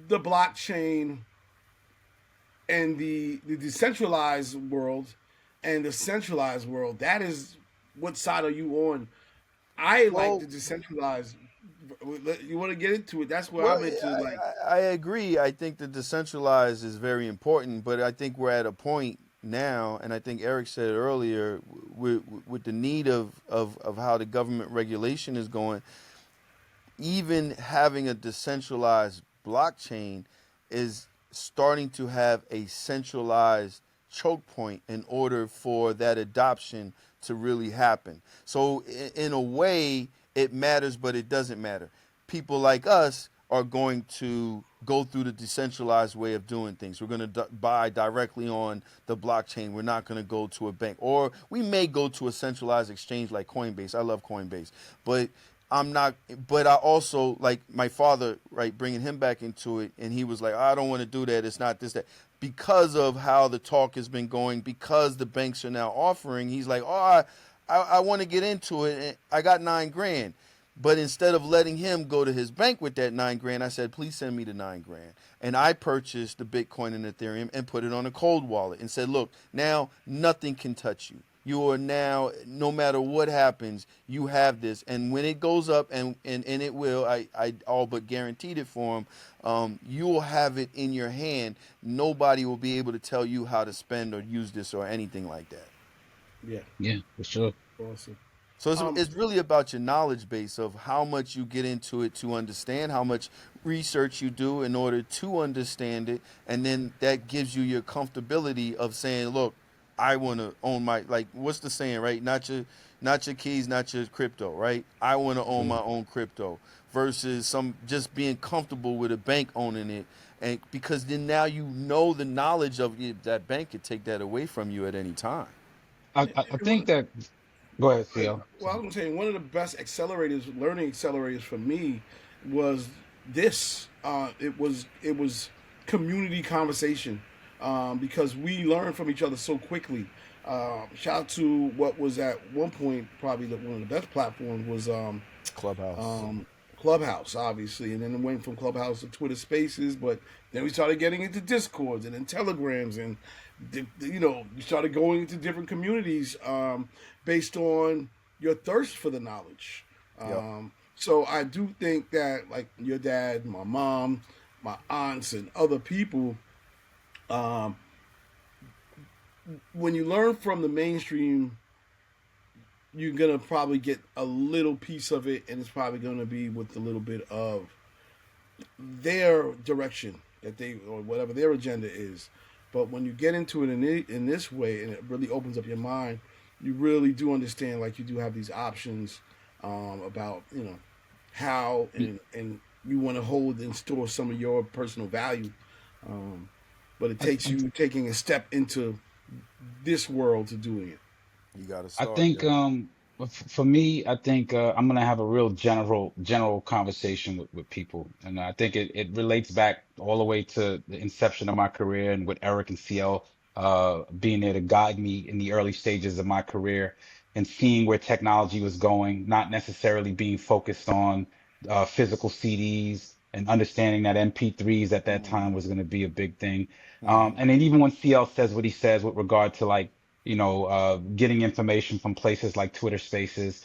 the blockchain and the decentralized world and the centralized world, that is, what side are you on? I like Well, the decentralized. You want to get into it? That's where well, I'm into. Like, I agree. I think the decentralized is very important, but I think we're at a point now, and I think Eric said it earlier, with the need of how the government regulation is going. Even having a decentralized blockchain is starting to have a centralized choke point in order for that adoption to really happen. So, in a way, it matters, but it doesn't matter. People like us are going to go through the decentralized way of doing things. We're going to buy directly on the blockchain. We're not going to go to a bank, or we may go to a centralized exchange like Coinbase. I love Coinbase, but I'm not. But I also like my father, right? Bringing him back into it, and he was like, "I don't want to do that. It's not this that." Because of how the talk has been going, because the banks are now offering, he's like, "Oh, I want to get into it. And I got 9 grand." But instead of letting him go to his bank with that 9 grand, I said, please send me the 9 grand. And I purchased the Bitcoin and Ethereum and put it on a cold wallet and said, look, now nothing can touch you. You are now, no matter what happens, you have this. And when it goes up, and it will, I all but guaranteed it for him, you will have it in your hand. Nobody will be able to tell you how to spend or use this or anything like that. yeah, yeah, for sure. awesome. So Um, it's really about your knowledge base of how much you get into it to understand, how much research you do in order to understand it, and then that gives you your comfortability of saying, "Look, I want to own my like what's the saying, right? Not your keys, not your crypto, right? I want to own my own crypto versus some just being comfortable with a bank owning it, and because then now you know the knowledge of it, that bank could take that away from you at any time. I think that. Go ahead, CL. well, I'm saying one of the best accelerators, learning accelerators for me, was this. It was community conversation, because we learn from each other so quickly. Shout out to what was at one point probably one of the best platforms was, Clubhouse. um, Clubhouse, obviously, and then it went from Clubhouse to Twitter Spaces, but then we started getting into Discords and then Telegrams, and you started going into different communities, based on your thirst for the knowledge. Yep. So I do think that, like, your dad, my mom, my aunts, and other people, um, when you learn from the mainstream, you're gonna probably get a little piece of it, and it's probably gonna be with a little bit of their direction that they, or whatever their agenda is. But when you get into it in this way, and it really opens up your mind, you really do understand. Like, you do have these options, about how, and you want to hold and store some of your personal value. Um, but it I, takes you taking a step into this world to doing it. You got to I start think there. for me, I think I'm gonna have a real general conversation with people, and I think it relates back all the way to the inception of my career and with Eric and CL being there to guide me in the early stages of my career and seeing where technology was going, not necessarily being focused on physical CDs and understanding that MP3s at that time was going to be a big thing. And then even when CL says what he says with regard to like getting information from places like Twitter Spaces,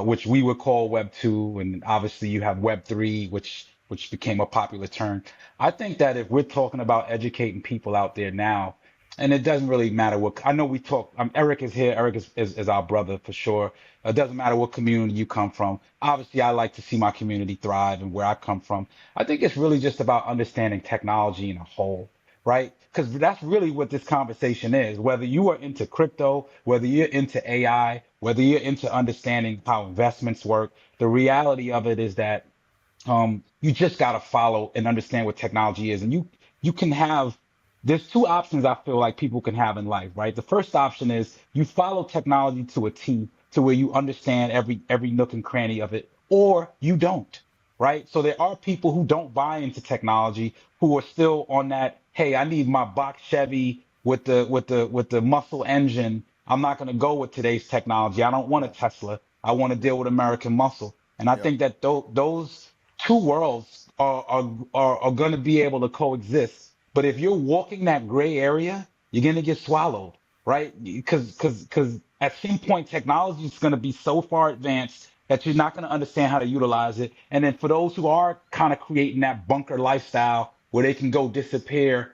which we would call Web 2. And obviously you have Web 3, which which became a popular term. I think that if we're talking about educating people out there now, and it doesn't really matter what, I know we talk, Eric is here. Eric is our brother for sure. It doesn't matter what community you come from. Obviously, I like to see my community thrive and where I come from. I think it's really just about understanding technology in a whole, right? Because that's really what this conversation is. Whether you are into crypto, whether you're into AI, whether you're into understanding how investments work, the reality of it is that you just got to follow and understand what technology is. And you can have, there's two options I feel like people can have in life, right? The first option is you follow technology to a T to where you understand every nook and cranny of it, or you don't, right? So there are people who don't buy into technology who are still on that, hey, I need my box Chevy with the muscle engine. I'm not going to go with today's technology. I don't want a Tesla. I want to deal with American muscle. And I Yep. think that those two worlds are going to be able to coexist. But if you're walking that gray area, you're going to get swallowed, right? Because at some point, technology is going to be so far advanced that you're not going to understand how to utilize it. And then for those who are kind of creating that bunker lifestyle where they can go disappear,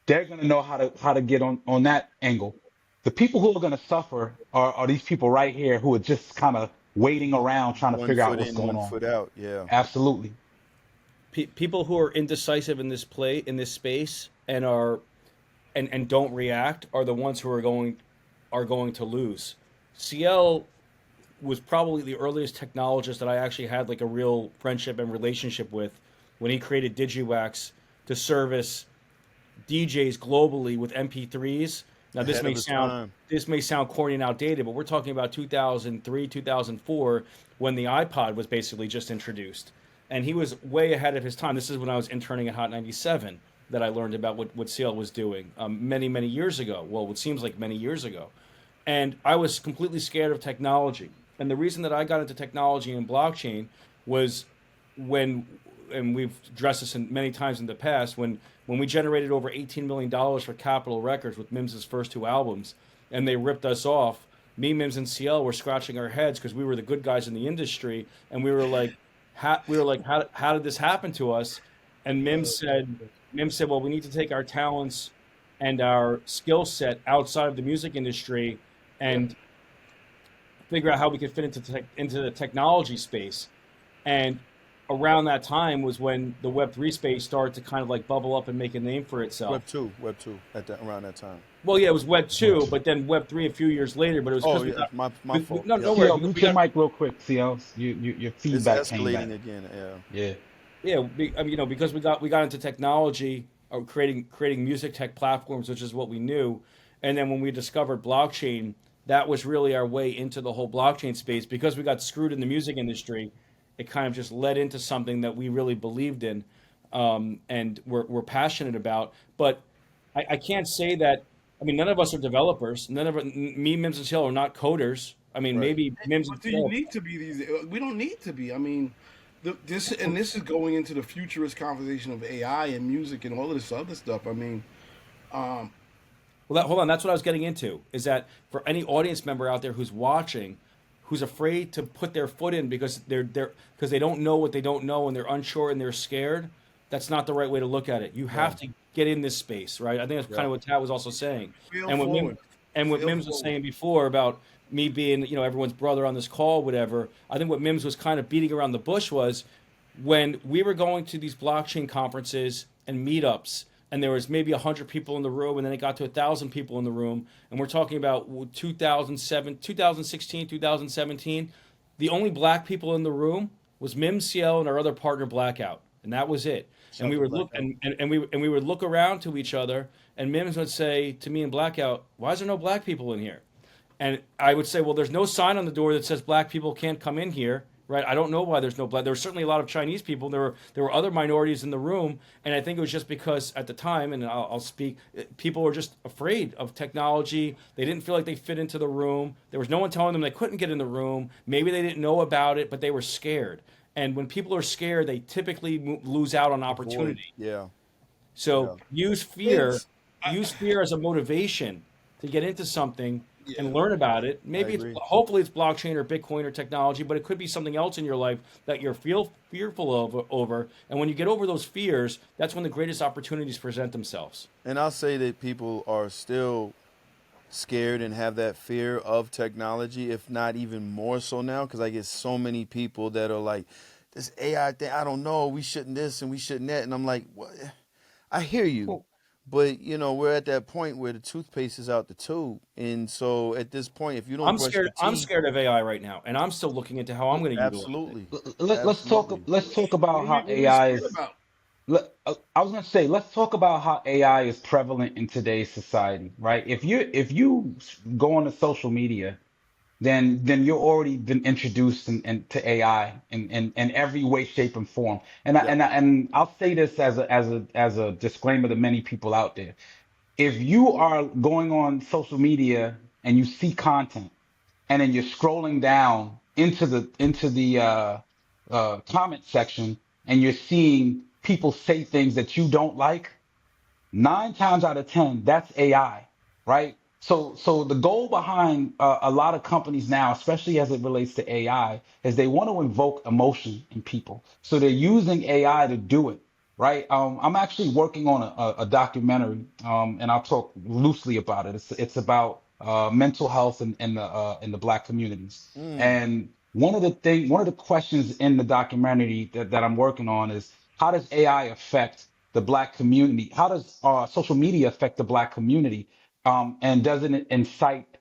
they're going to know how to get on that angle. The people who are going to suffer are these people right here who are just kind of waiting around trying to One figure out foot what's in, going one on. foot out. Yeah. Absolutely. People who are indecisive in this space and are and don't react are the ones who are going to lose. CL was probably the earliest technologist that I actually had like a real friendship and relationship with when he created Digiwaxx to service DJs globally with MP3s. Now Ahead of his time. this may sound corny and outdated, but we're talking about 2003, 2004 when the iPod was basically just introduced. And he was way ahead of his time. This is when I was interning at Hot 97 that I learned about what CL was doing many, many years ago. Well, it seems like many years ago. And I was completely scared of technology. And the reason that I got into technology and blockchain was when, and we've addressed this many times in the past, when we generated over $18 million for Capitol Records with MIMS' first two albums, and they ripped us off. Me, MIMS, and CL were scratching our heads because we were the good guys in the industry, and we were like, how did this happen to us? And MIMS said, well, we need to take our talents and our skill set outside of the music industry and figure out how we could fit into the technology space. And around that time was when the Web3 space started to kind of like bubble up and make a name for itself. Web two around that time. Well, yeah, it was Web2, but then Web3 a few years later. But it was Oh because yeah, my fault. no, Yeah. don't worry. CL, mute your mic real quick, CL. Your It's feedback came back. escalating again. Yeah. Yeah. Yeah, I mean, because we got into technology, creating music tech platforms, which is what we knew, and then when we discovered blockchain, that was really our way into the whole blockchain space. Because we got screwed in the music industry, it kind of just led into something that we really believed in, and we're passionate about. But I can't say that. I mean, none of us are developers. Me, MIMS, and CL are not coders. I mean, Right. maybe MIMS and But do you CL. need to be these? We don't need to be. I mean, this is going into the futurist conversation of AI and music and all of this other stuff. I mean, Well, hold on. That's what I was getting into. Is that for any audience member out there who's watching, who's afraid to put their foot in because because they don't know what they don't know and they're unsure and they're scared. That's not the right way to look at it. You have to get in this space, right? I think that's kind of what Tat was also saying. Feel And what forward. Mims was saying before about me being, everyone's brother on this call, whatever. I think what Mims was kind of beating around the bush was when we were going to these blockchain conferences and meetups, and there was maybe 100 people in the room, and then it got to 1,000 people in the room, and we're talking about 2016, 2017. The only black people in the room was Mims, CL, and our other partner Blackout, and that was it. And we would look and we would look around to each other, and Mims would say to me and Blackout, "Why is there no black people in here?" And I would say, "Well, there's no sign on the door that says black people can't come in here." Right? I don't know why there's no black. There were certainly a lot of Chinese people. There were other minorities in the room, and I think it was just because at the time, and I'll speak, people were just afraid of technology. They didn't feel like they fit into the room. There was no one telling them they couldn't get in the room. Maybe they didn't know about it, but they were scared. And when people are scared, they typically lose out on opportunity. Yeah. So use fear as a motivation to get into something, and learn about it. Maybe it's agree. hopefully it's blockchain or Bitcoin or technology, but it could be something else in your life that you're fearful of over. And when you get over those fears, that's when the greatest opportunities present themselves. And I'll say that people are still scared and have that fear of technology, if not even more so now, because I get so many people that are like, this AI thing, I don't know, we shouldn't this and we shouldn't that. And I'm like, what? I hear you. But, we're at that point where the toothpaste is out the tube. And so at this point, if you don't I'm brush scared. your I'm teeth, scared of AI right now, and I'm still looking into how I'm going to utilize it. absolutely. Let's talk. Absolutely. Let's talk about how What are you AI scared is. about? I was gonna say, let's talk about how AI is prevalent in today's society, right? If you go on to social media, then you're already been introduced to AI in every way, shape, and form. And I, Yep. and I, and I'll say this as a disclaimer to many people out there. If you are going on social media and you see content, and then you're scrolling down into the comment section, and you're seeing people say things that you don't like, 9 times out of 10, that's AI, right? So the goal behind a lot of companies now, especially as it relates to AI, is they want to invoke emotion in people. So they're using AI to do it, right? I'm actually working on a documentary, and I'll talk loosely about it. It's about mental health in the Black communities. And one of the questions in the documentary that I'm working on is, how does AI affect the Black community? How does social media affect the Black community? And doesn't it incite,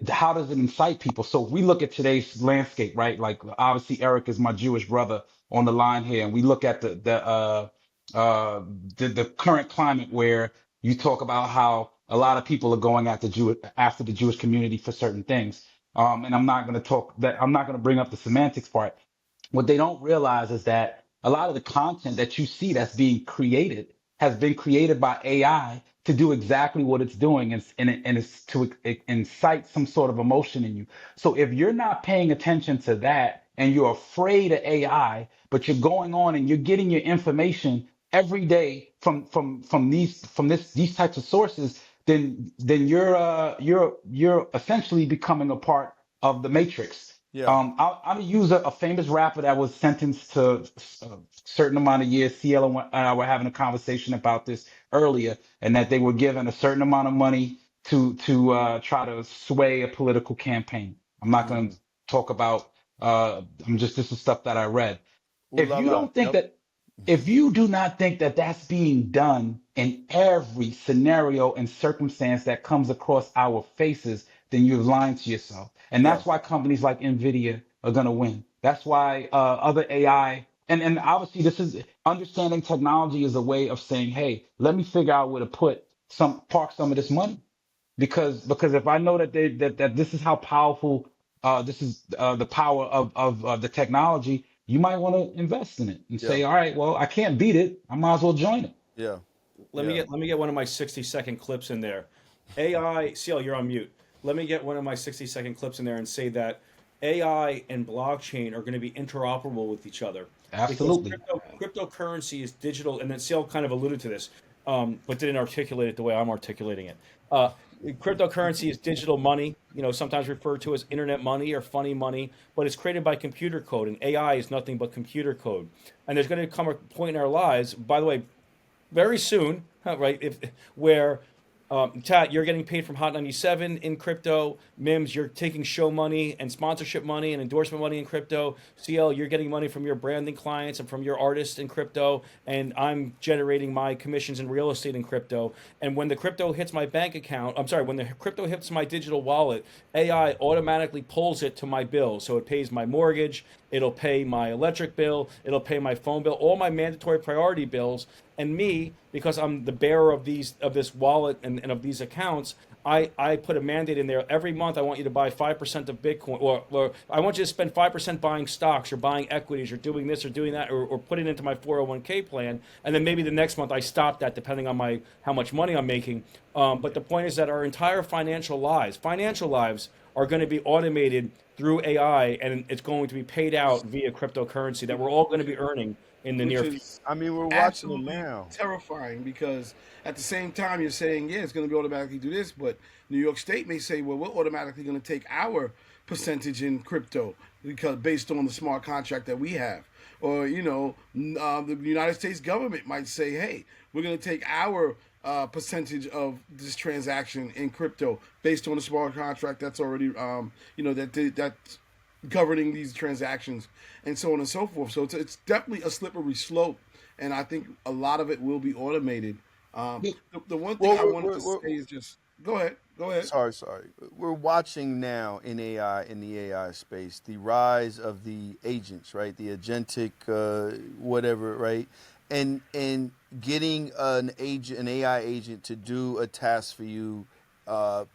how does it incite people? So if we look at today's landscape, right? Like, obviously Eric is my Jewish brother on the line here, and we look at uh the current climate where you talk about how a lot of people are going after the Jewish community for certain things. And I'm not going to bring up the semantics part. What they don't realize is that a lot of the content that you see that's being created has been created by AI to do exactly what it's doing, and it's to incite some sort of emotion in you. So if you're not paying attention to that and you're afraid of AI, but you're going on and you're getting your information every day these types of sources, then you're essentially becoming a part of the matrix. Yeah. I'm gonna use a famous rapper that was sentenced to a certain amount of years. CL and I were having a conversation about this earlier, and that they were given a certain amount of money to try to sway a political campaign. I'm not going to talk about. This is stuff that I read. Ooh If la you la. don't think Yep. that, if you do not think that that's being done in every scenario and circumstance that comes across our faces, then you're lying to yourself. And Yeah. that's why companies like Nvidia are going to win. That's why other AI, and obviously this is understanding technology is a way of saying, hey, let me figure out where to park some of this money, because if I know that this is how powerful this is the power of the technology, you might want to invest in it and Yeah. say, all right, well, I can't beat it, I might as well join it. Yeah. Let me get one of my 60-second clips in there. AI, CL, you're on mute. Let me get one of my 60-second clips in there and say that AI and blockchain are going to be interoperable with each other. Because Absolutely. cryptocurrency is digital, and then CL kind of alluded to this, but didn't articulate it the way I'm articulating it. Cryptocurrency is digital money, sometimes referred to as internet money or funny money, but it's created by computer code, and AI is nothing but computer code. And there's going to come a point in our lives, by the way, very soon, right? Where Tat, you're getting paid from Hot 97 in crypto. MIMS, you're taking show money and sponsorship money and endorsement money in crypto. CL, you're getting money from your branding clients and from your artists in crypto. And I'm generating my commissions in real estate in crypto. And when the crypto hits my bank account, when the crypto hits my digital wallet, AI automatically pulls it to my bill. So it pays my mortgage, it'll pay my electric bill, it'll pay my phone bill, all my mandatory priority bills. And me, because I'm the bearer of this wallet and of these accounts, I put a mandate in there. Every month I want you to buy 5% of Bitcoin, or I want you to spend 5% buying stocks or buying equities or doing this or doing that, or put it into my 401k plan. And then maybe the next month I stop that depending on how much money I'm making. But the point is that our entire financial lives are going to be automated through AI, and it's going to be paid out via cryptocurrency that we're all going to be earning in the which near is future. I mean, we're watching it absolutely now. terrifying because at the same time you're saying, yeah, it's going to be automatically do this, but New York State may say, well, we're automatically going to take our percentage in crypto because based on the smart contract that we have. Or, the United States government might say, hey, we're going to take our percentage of this transaction in crypto based on the smart contract that's already, that's governing these transactions and so on and so forth. So it's definitely a slippery slope, and I think a lot of it will be automated. The one thing Well, I wanted to say is just go ahead, go ahead. sorry. We're watching now in AI, in the AI space, the rise of the agents, right? The agentic, whatever, right? And getting an AI agent to do a task for you,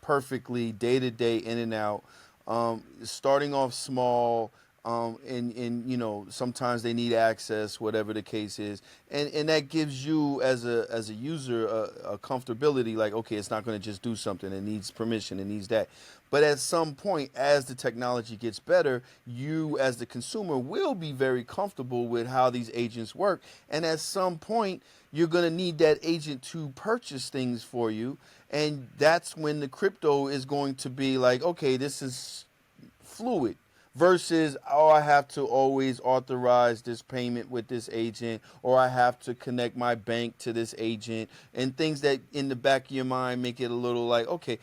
perfectly, day to day, in and out. Starting off small, and sometimes they need access, whatever the case is, and that gives you as a user a comfortability, like, okay, it's not going to just do something, it needs permission, it needs that. But at some point, as the technology gets better, you as the consumer will be very comfortable with how these agents work, and at some point you're going to need that agent to purchase things for you, and that's when the crypto is going to be like, okay, this is fluid, versus, oh, I have to always authorize this payment with this agent, or I have to connect my bank to this agent, and things that in the back of your mind make it a little like, okay,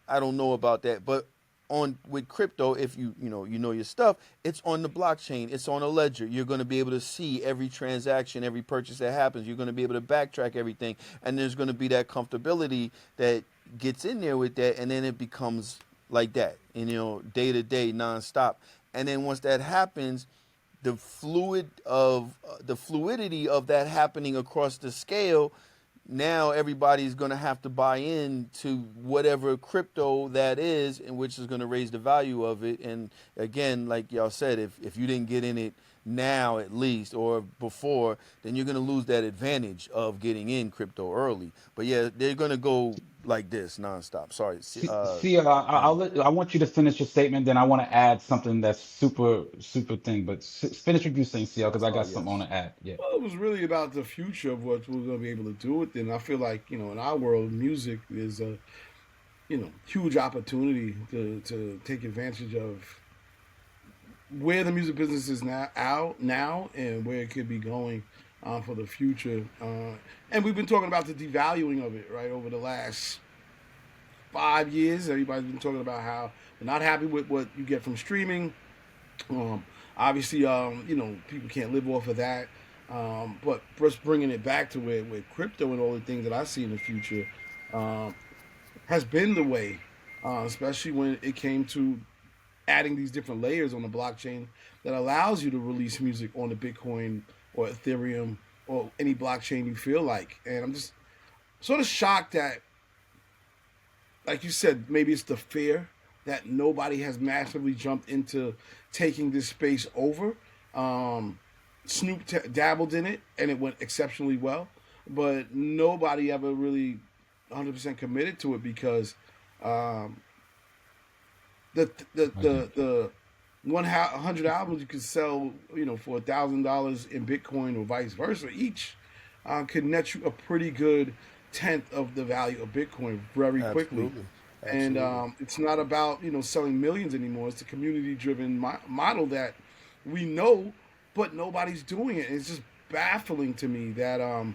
I don't know about that. But on with crypto, if you know your stuff, it's on the blockchain, it's on a ledger. You're going to be able to see every transaction, every purchase that happens. You're going to be able to backtrack everything, and there's going to be that comfortability that gets in there with that, and then it becomes like that, and day to day, nonstop. And then once that happens, the fluidity of that happening across the scale, now everybody's going to have to buy in to whatever crypto that is, and which is going to raise the value of it. And again, like y'all said, if you didn't get in it now, at least, or before, then you're going to lose that advantage of getting in crypto early. But yeah, they're going to go like this nonstop. Sorry. See, Mohammed. I want you to finish your statement. Then I want to add something that's super, super thing. But finish what you're saying, CL, because I got Sorry, something I want yes. to add. Yeah. Well, it was really about the future of what we're going to be able to do with it. And I feel like, in our world, music is a, huge opportunity to take advantage of where the music business is now and where it could be going for the future. And we've been talking about the devaluing of it, right, over the last 5 years. Everybody's been talking about how they're not happy with what you get from streaming. Obviously, people can't live off of that. But just bringing it back to where crypto and all the things that I see in the future um, has been the way, especially when it came to adding these different layers on the blockchain that allows you to release music on the Bitcoin or Ethereum or any blockchain you feel like. And I'm just sort of shocked that, like you said, maybe it's the fear that nobody has massively jumped into taking this space over. Um, Snoop dabbled in it and it went exceptionally well, but nobody ever really 100% committed to it because um, the 100 albums you could sell, for $1,000 in Bitcoin or vice versa each, could net you a pretty good tenth of the value of Bitcoin very quickly. Absolutely. And Absolutely. it's not about selling millions anymore. It's a community driven model that we know, but nobody's doing it. It's just baffling to me that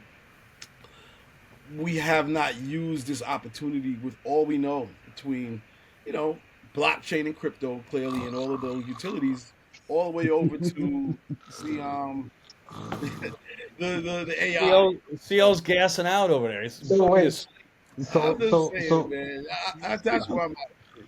we have not used this opportunity with all we know between, you know, blockchain and crypto clearly and all of those utilities, all the way over to the the AI. CL's gassing out over there. He's So putting me to wait, sleep. I'm so just so saying, so man. That's why I'm like,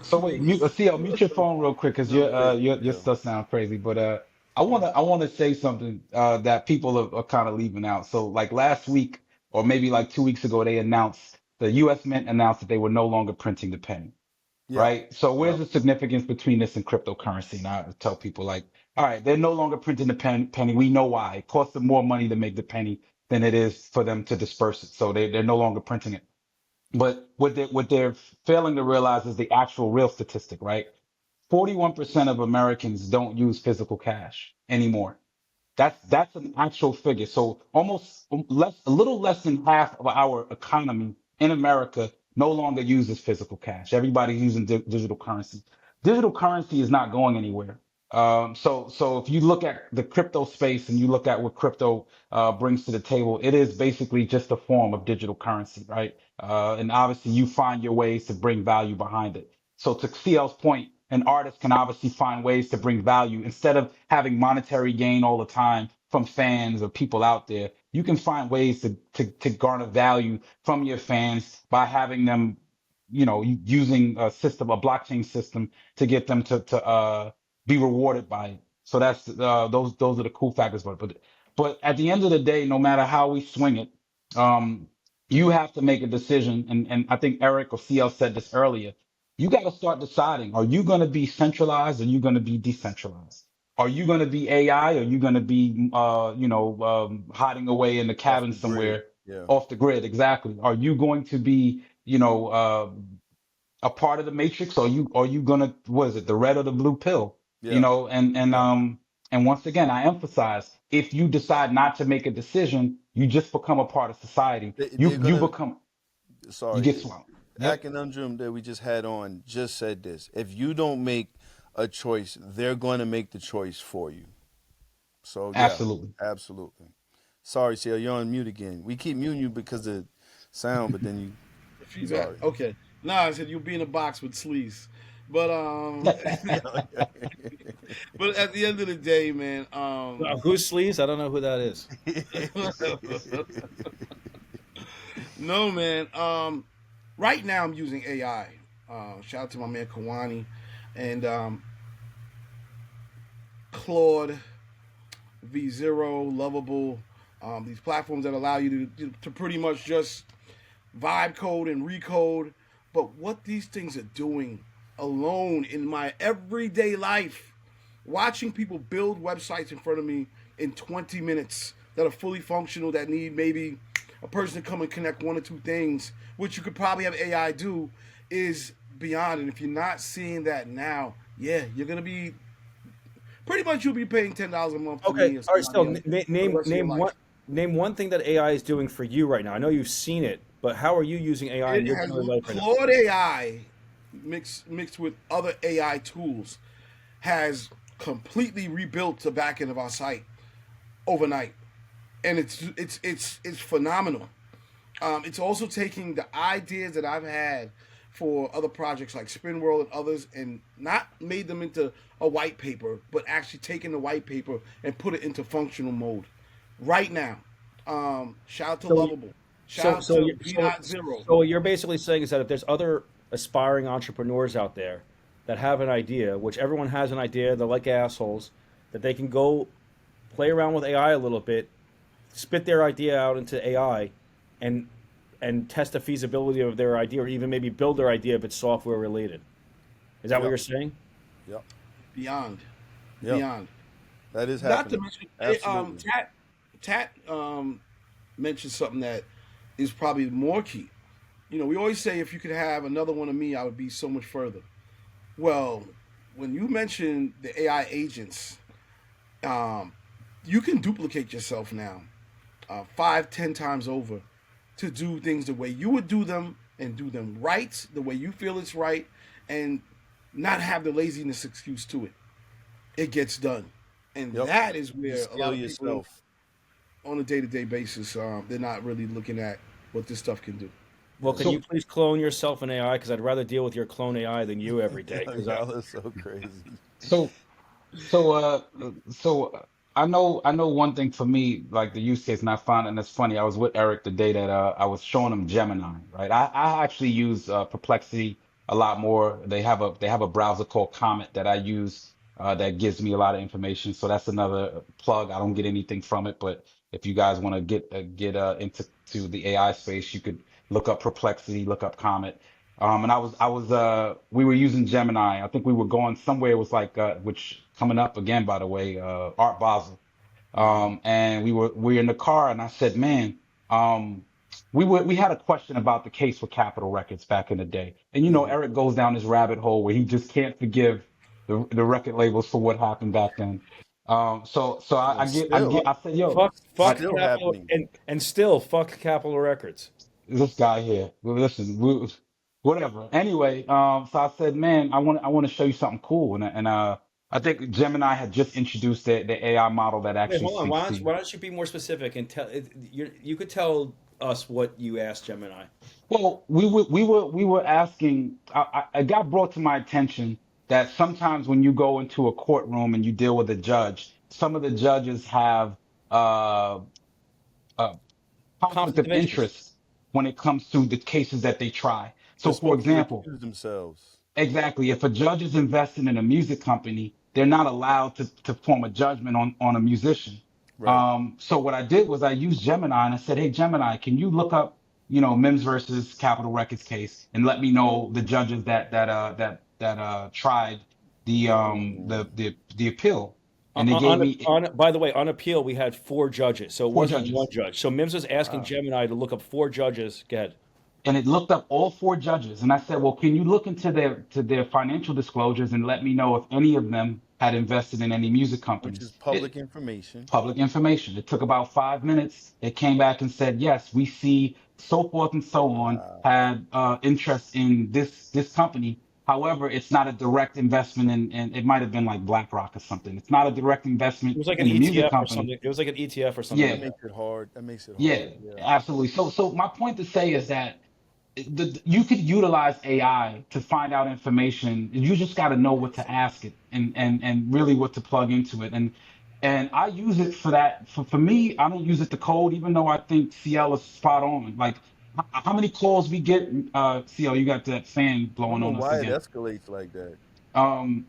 so wait, please. CL, mute your phone real quick because No, your yeah. stuff sounds crazy. But Yeah. I wanna say something that people are kind of leaving out. So like last week or maybe like 2 weeks ago, they announced the U.S. Mint announced that they were no longer printing the penny. Yep. Right? So where's Yep. the significance between this and cryptocurrency? And I tell people like, all right, they're no longer printing the penny. We know why. It costs them more money to make the penny than it is for them to disperse it. So they're no longer printing it. But what they're failing to realize is the actual real statistic, right? 41% of Americans don't use physical cash anymore. That's an actual figure. So almost a little less than half of our economy in America no longer uses physical cash. Everybody's using digital currency. Digital currency is not going anywhere. So if you look at the crypto space and you look at what crypto brings to the table, it is basically just a form of digital currency, right? And obviously you find your ways to bring value behind it. So to CL's point, an artist can obviously find ways to bring value instead of having monetary gain all the time from fans or people out there. You can find ways to garner value from your fans by having them, using a blockchain system to get them to be rewarded by it. So that's those are the cool factors. But at the end of the day, no matter how we swing it, um, you have to make a decision. And I think Eric or CL said this earlier. You got to start deciding: are you going to be centralized, or are you going to be decentralized? Are you going to be AI, or are you going to be hiding away in the Off cabin the grid. somewhere Yeah. off the grid? Exactly. Are you going to be a part of the matrix, or are you gonna, what is it, the red or the blue pill? Yeah. Yeah. And once again, I emphasize, if you decide not to make a decision, you just become a part of society. You They're you gonna. become you Sorry, get swamped. that Yep, conundrum that we just had on just said this. If you don't make a choice, they're going to make the choice for you. So yeah, absolutely. absolutely. Sorry, CL, you're on mute again. We keep muting you because of sound, but then you. Feedback. Sorry. Okay. Nah, I said you'll be in a box with sleaze. But but at the end of the day, man, Who's Sleaze? I don't know who that is. no, man. Right now I'm using AI. Shout out to my man Kawani and Claude, V0, Lovable. These platforms that allow you to pretty much just vibe code and recode. But what these things are doing alone in my everyday life, watching people build websites in front of me in 20 minutes that are fully functional, that need maybe a person to come and connect one or two things, which you could probably have AI do, is beyond. And if you're not seeing that now, yeah, you're going to be pretty much, you'll be paying $10 a month to Okay, me or all right. Still, somebody else for the name rest of your life. name one thing that AI is doing for you right now. I know you've seen it, but how are you using AI in It your has daily life right now? Claude AI mixed with other AI tools has completely rebuilt the back end of our site overnight, and it's phenomenal. It's also taking the ideas that I've had for other projects like Spin World and others, and not made them into a white paper, but actually taken the white paper and put it into functional mode right now. Shout out to So, Lovable. Shout out to B Not Zero. so what you're basically saying is that if there's other aspiring entrepreneurs out there that have an idea, which everyone has an idea, they're like assholes, that they can go play around with AI a little bit, spit their idea out into AI, and test the feasibility of their idea, or even maybe build their idea if it's software related. Is that what Yep. you're saying? Yep. Beyond. Yep. Beyond. That is Not to happening. mention, Absolutely. Tat mentioned something that is probably more key. We always say if you could have another one of me, I would be so much further. Well, when you mention the AI agents, um, you can duplicate yourself now, 5, 10 times over, to do things the way you would do them and do them right, the way you feel it's right, and not have the laziness excuse to it. It gets done, and Yep. that is You where a lot scale of people yourself. on a day-to-day basis, they're not really looking at what this stuff can do. Well, can you So please clone yourself in AI? Because I'd rather deal with your clone AI than you every day. Because Y'all are so crazy. so so I know one thing for me, like the use case, and I found, and it's funny. I was with Eric the day that I was showing him Gemini, right? I actually use Perplexity a lot more. They have a browser called Comet that I use that gives me a lot of information. So that's another plug. I don't get anything from it, but if you guys want to get into the AI space, you could look up Perplexity, look up Comet. And we were using Gemini. I think we were going somewhere. It was like, which coming up again, by the way, Art Basel. And we were in the car, and I said, man, um, we had a question about the case with Capitol Records back in the day, and Eric goes down this rabbit hole where he just can't forgive the record labels for what happened back then. So And I said, yo, Fuck still Capital happening. and still fuck Capitol Records. this guy here. Well, listen, whatever. Anyway, so I said, man, I want to show you something cool, and I think Gemini had just introduced the AI model that Wait, actually hold on. speaks to you. Why don't you be more specific and tell? You could tell us what you asked Gemini. Well, we were asking. It got brought to my attention that sometimes when you go into a courtroom and you deal with a judge, some of the judges have uh, uh, conflict Conflict of of interest. interest when it comes to the cases that they try. They're So, for supposed to example, recuse themselves. exactly, if a judge is invested in a music company, they're not allowed to form a judgment on a musician. Right. So what I did was I used Gemini and I said, hey, Gemini, can you look up, MIMS versus Capitol Records case and let me know the judges that tried the appeal. And they gave me By the way, on appeal, we had four judges, so it four wasn't one judges. judge. So Mims was asking Gemini to look up four judges. Go ahead. And it looked up all four judges. And I said, well, can you look into their financial disclosures and let me know if any of them had invested in any music Which is companies? public information. Public information. It took about 5 minutes. It came back and said, yes, we see so forth and so on had interest in this company. However, it's not a direct investment and it might have been like BlackRock or something. It's not a direct It investment was like an in the music ETF or company. something. It was like an ETF or something Yeah, like That that. makes it hard. That makes it yeah, hard. Yeah. absolutely. So my point to say is that you could utilize AI to find out information. You just got to know what to ask it and really what to plug into it. And I use it for that. For me, I don't use it to code, even though I think CL is spot on. Like how many calls we get, CL, you got that fan I don't blowing know on us why it again. escalates like that. Um,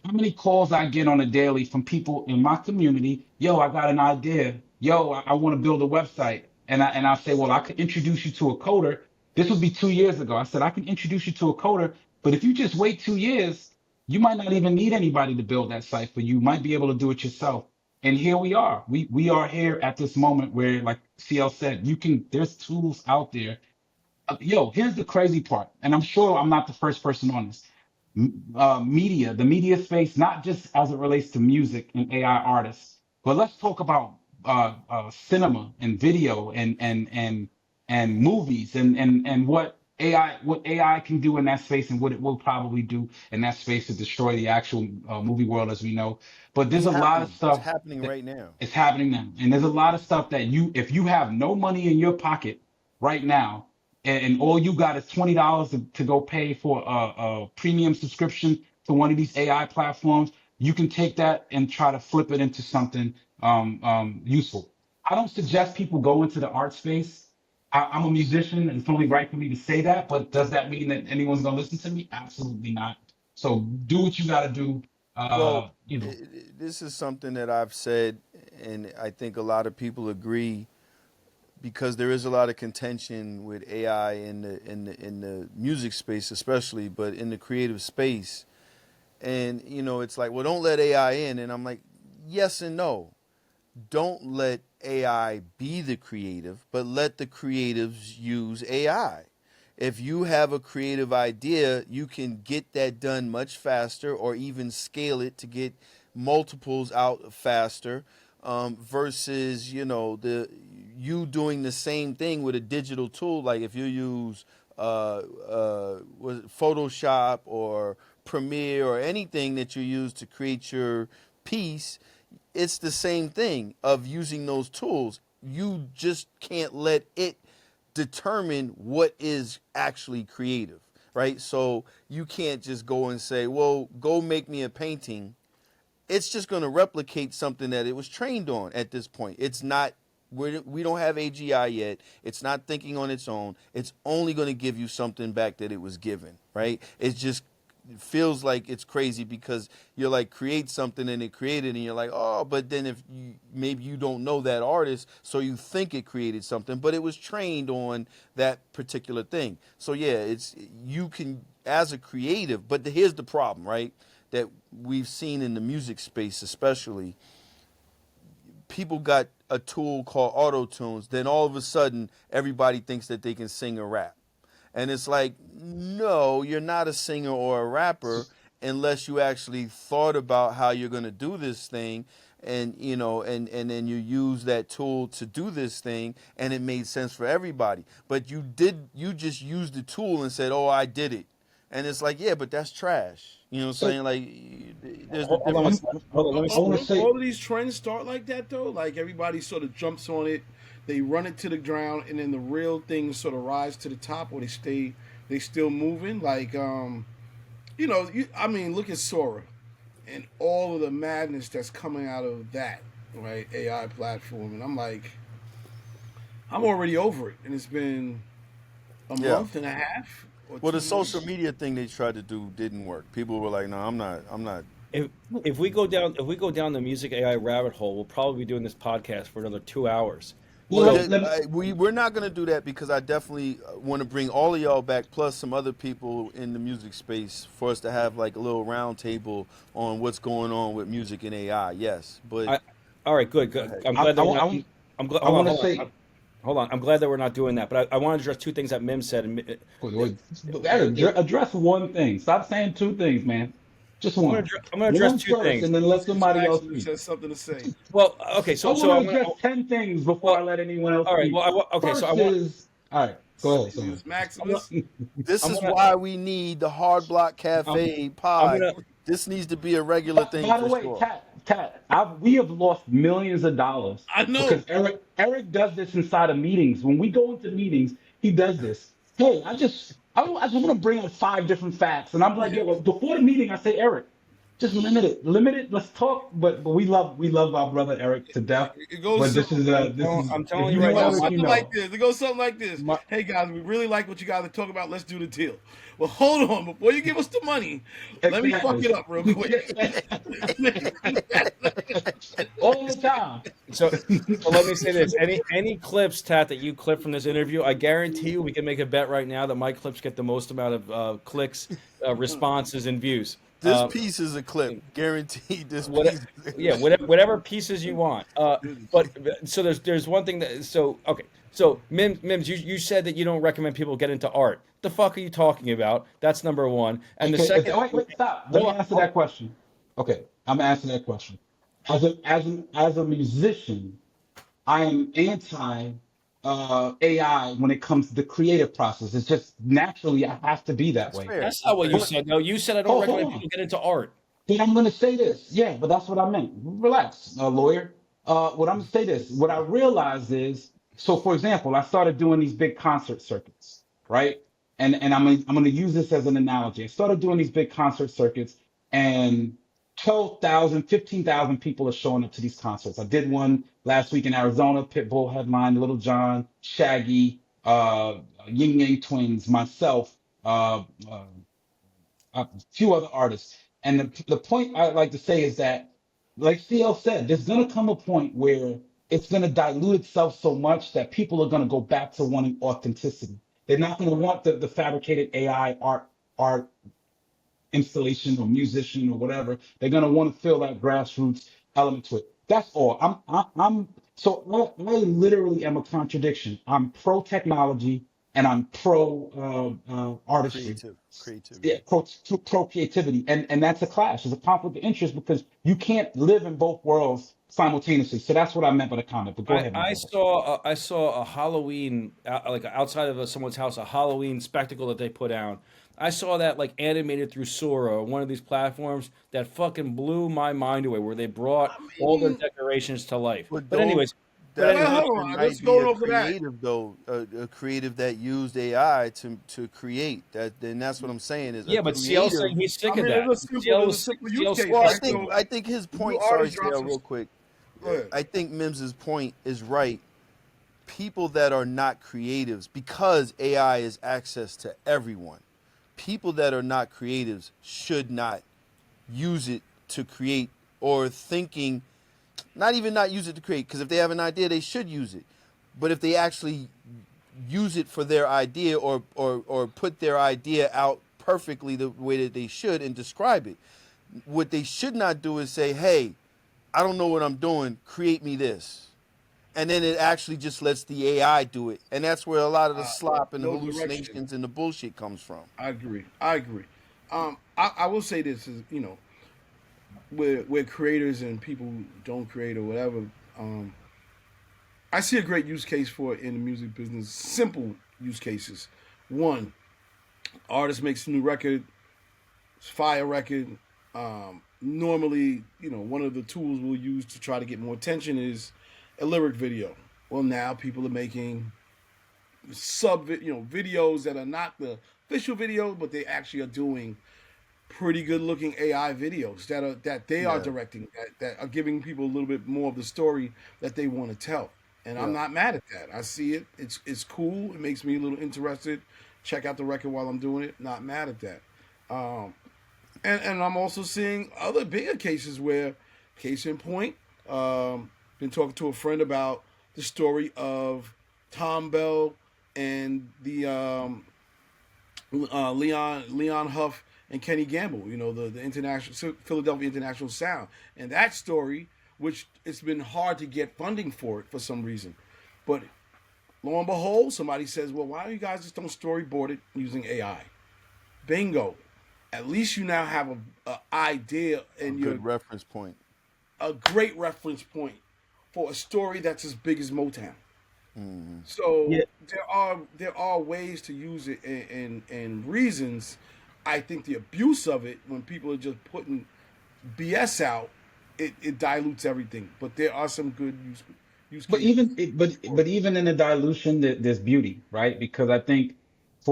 how many calls I get on a daily from people in my community? Yo, I got an idea. Yo, I want to build a website. And I say, well, I could introduce you to a coder. This would be 2 years ago. I said, I can introduce you to a coder, but if you just wait 2 years, you might not even need anybody to build that site for you. You might be able to do it yourself. And here we are. We are here at this moment where, like CL said, there's tools out there. Yo, here's the crazy part, and I'm sure I'm not the first person on this. The media space, not just as it relates to music and AI artists, but let's talk about cinema and video and movies and what AI can do in that space and what it will probably do in that space to destroy the actual movie world as we know. But there's It's a lot of happening. It's stuff happening that right now. is happening now, and there's a lot of stuff that if you have no money in your pocket right now and all you got is $20 to go pay for a premium subscription to one of these AI platforms, you can take that and try to flip it into something useful. I don't suggest people go into the art space. I'm a musician, and it's only right for me to say that. But does that mean that anyone's gonna listen to me? Absolutely not. So do what you got to do. Well, You know, this is something that I've said, and I think a lot of people agree because there is a lot of contention with AI in the music space, especially, but in the creative space. And it's like, well, don't let AI in, and I'm like, yes and no. Don't let AI be the creative, but let the creatives use AI. If you have a creative idea, you can get that done much faster or even scale it to get multiples out faster versus, you doing the same thing with a digital tool. Like if you use Photoshop or Premiere or anything that you use to create your piece, it's the same thing of using those tools. You just can't let it determine what is actually creative, right? So you can't just go and say, well, go make me a painting. It's just going to replicate something that it was trained on at this point. It's not, we don't have AGI yet. It's not thinking on its own. It's only going to give you something back that it was given, right? It's just it feels like it's crazy because you're like create something and it created and you're like, oh, but then if maybe you don't know that artist, so you think it created something, but it was trained on that particular thing. So yeah, it's you can as a creative, but here's the problem, right? That we've seen in the music space, especially people got a tool called auto tunes, then all of a sudden everybody thinks that they can sing or rap. And it's like, no, you're not a singer or a rapper unless you actually thought about how you're going to do this thing, and and then you use that tool to do this thing, and it made sense for everybody. But you just used the tool and said, "Oh, I did it." And it's like, yeah, but that's trash. You know what I'm saying? Like, there's a Hold on, difference. hold on. Let me I want to say, All of these trends start like that though. Like everybody sort of jumps on it, they run it to the ground, and then the real things sort of rise to the top, or they still moving. Like I mean, look at Sora and all of the madness that's coming out of that, right? AI platform, and I'm like, I'm already over it, and it's been a Yeah. month and a half. Or Well, the 2 social months. media thing they tried to do didn't work. People were like, "No, I'm not." if we go down the music AI rabbit hole, we'll probably be doing this podcast for another 2 hours. Well, well, So let me, we're not going to do that because I definitely want to bring all of y'all back, plus some other people in the music space, for us to have like a little round table on what's going on with music and AI. Yes, but I, all right, good, good. I'm I, glad that I, we're not. I, I'm glad. I want to say, Hold on. I'm glad that we're not doing that. But I want to address two things that Mim said. address one thing. Stop saying two things, man. Just one. I'm gonna address One two first, things. and then let Since somebody else Maximus speak. has something to say. Well, okay. I So want I'm to gonna. address 10 things before I Well, let anyone else all right. speak. Okay. So First is, all right, go ahead, Since son. Maximus. this I'm is gonna. why we need the Hard Block I'm, Cafe I'm pod. gonna. This needs to be a regular thing By the for way, sure. we have lost millions of dollars I know. because Eric does this inside of meetings. When we go into meetings, he does this. Hey, I just want to bring up 5 different facts, and I'm like, yo, well, before the meeting, I say, Eric, just limit it. Let's talk. But we love our brother Eric to death. It goes But so. this is I'm if telling you you It right now, know, goes if you something like know. this. It goes something like this. my, Hey guys, we really like what you guys are talking about. Let's do the deal. Well, hold on. Before you give us the money, let me fuck it Exactly. up real quick. All the time. so let me say this: any clips, Tat, that you clip from this interview, I guarantee you, we can make a bet right now that my clips get the most amount of clicks, responses, and views. This piece is a clip, guaranteed. This What, piece. yeah, whatever pieces you want. But so there's one thing that okay. So Mims, you said that you don't recommend people get into art. The fuck are you talking about? That's number one. And the Okay, second, wait, stop. Let me hold on, answer hold that question. Okay, I'm gonna answer that question. As a musician, I am anti AI when it comes to the creative process. It's just naturally I have to be that That's way. fair. that's That's not what you fair. But said. No, you said I don't hold recommend on. people get into art. But I'm gonna say this. Yeah, but that's what I meant. Relax, lawyer. What I'm gonna say this. What I realized is, so for example, I started doing these big concert circuits, right? And I'm gonna use this as an analogy. I started doing these big concert circuits, and 12,000, 15,000 people are showing up to these concerts. I did one last week in Arizona. Pitbull headline, Little John, Shaggy, Yin Yang Twins, myself. A few other artists. And the point I like to say is that, like CL said, there's going to come a point where it's going to dilute itself so much that people are going to go back to wanting authenticity. They're not going to want the fabricated AI art installation or musician or whatever. They're going to want to feel that grassroots element to it. That's all. I literally am a contradiction. I'm pro technology and I'm pro artistry. Creativity. Yeah, pro creativity, and that's a clash. It's a conflict of interest because you can't live in both worlds simultaneously. So that's what I meant by the comment. But go I, ahead, my I brother. saw I saw a Halloween like outside of someone's house, a Halloween spectacle that they put out. I saw that like animated through Sora or one of these platforms that fucking blew my mind away, where they brought all their mean, decorations to life. But But those anyways, but that well, anyways, hold person on. Let's might be go a over that. creative though, a creative that used AI to create that. Then that's what I'm saying is a yeah, but CL creative. saying he's sick I of mean, that. there's a simple use CL's case, Well, I right? think So I think his if you point. Sorry, already drop CL, some. real quick. Go ahead. I think Mims's point is right. People that are not creatives, because AI is access to everyone. People that are not creatives should not use it to create, or thinking, not use it to create, because if they have an idea they should use it, but if they actually use it for their idea, or put their idea out perfectly the way that they should and describe it, what they should not do is say, hey, I don't know what I'm doing. Create me this. And then it actually just lets the AI do it. And that's where a lot of the slop and the No direction. hallucinations and the bullshit comes from. I agree. I agree. I will say this is, we're creators and people who don't create or whatever. Um, I see a great use case for it in the music business. Simple use cases. One, artist makes a new record, it's a fire record. Normally, one of the tools we'll use to try to get more attention is a lyric video. Well, now people are making videos that are not the official video, but they actually are doing pretty good looking AI videos that they are Yeah. directing, that are giving people a little bit more of the story that they want to tell. And I'm Yeah. not mad at that. I see it. It's cool. It makes me a little interested. Check out the record while I'm doing it. Not mad at that. Um, and I'm also seeing other bigger cases where, case in point, been talking to a friend about the story of Tom Bell and the Leon Huff and Kenny Gamble. The international Philadelphia International Sound, and that story, which it's been hard to get funding for it for some reason, but lo and behold, somebody says, "Well, why don't you guys just don't storyboard it using AI?" Bingo! At least you now have a idea and you're Good reference point. a great reference point for a story that's as big as Motown. So Yeah. there are ways to use it and reasons. I think the abuse of it, when people are just putting BS out, it dilutes everything. But there are some good use But cases. but even in the dilution, there's beauty, right? Because I think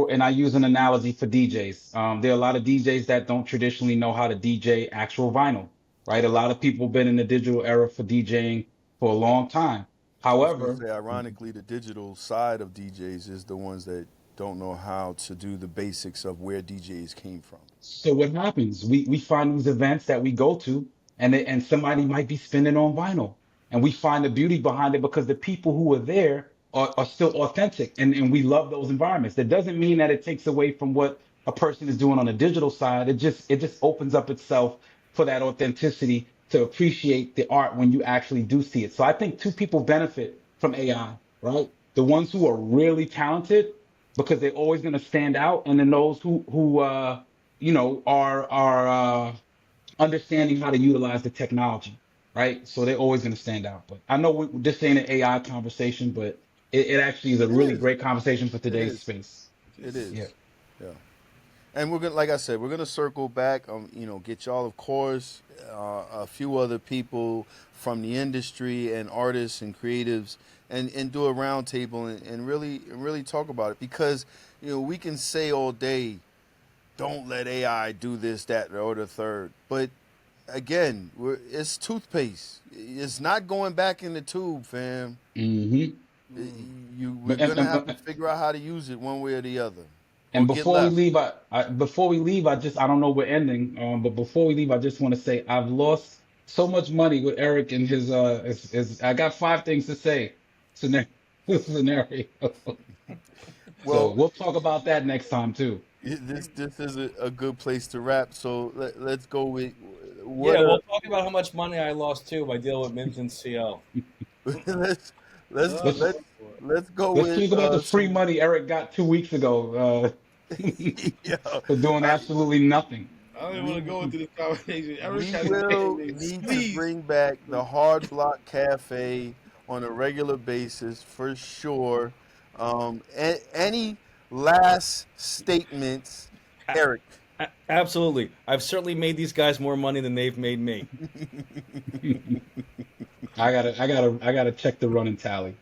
and I use an analogy for DJs. There are a lot of DJs that don't traditionally know how to DJ actual vinyl, right? A lot of people been in the digital era for DJing for a long time. I was going to However, say, ironically, the digital side of DJs is the ones that don't know how to do the basics of where DJs came from. so what happens? We find these events that we go to, and somebody might be spinning on vinyl, and we find the beauty behind it because the people who are there are still authentic, and we love those environments. That doesn't mean that it takes away from what a person is doing on the digital side. It just opens up itself for that authenticity to appreciate the art when you actually do see it. So I think two people benefit from AI, right? The ones who are really talented because they're always going to stand out, and then those who are understanding how to utilize the technology, right? So they're always going to stand out. But I know this ain't an AI conversation, but it actually is a It really is. great conversation for It today's is. space. It Yeah. is. Yeah. And we're gonna, like I said, we're gonna circle back. Get y'all, of course, a few other people from the industry and artists and creatives, and do a roundtable and really talk about it because we can say all day, don't let AI do this, that, or the third, but again, it's toothpaste. It's not going back in the tube, fam. hmm We're gonna have to figure out how to use it one way or the other, or And get before we left. leave, I don't know we're ending, but before we leave, I just want to say I've lost so much money with Eric and his I got five things to say scenario. scenario. So Well, we'll talk about that next time too. this is a good place to wrap. So let's go with what Yeah, are we'll talk about how much money I lost too by dealing with MIMS and CO. let's let's Oh, let's Let's boy. let's go let's with talk about the free some. money Eric got 2 weeks ago Yeah, for doing I, absolutely nothing. I don't even want we to go into this conversation. Eric we has will been need to squeezed. bring back the Hard Block Cafe on a regular basis for sure. Any last statements, Eric? Absolutely. I've certainly made these guys more money than they've made me. I gotta check the running tally.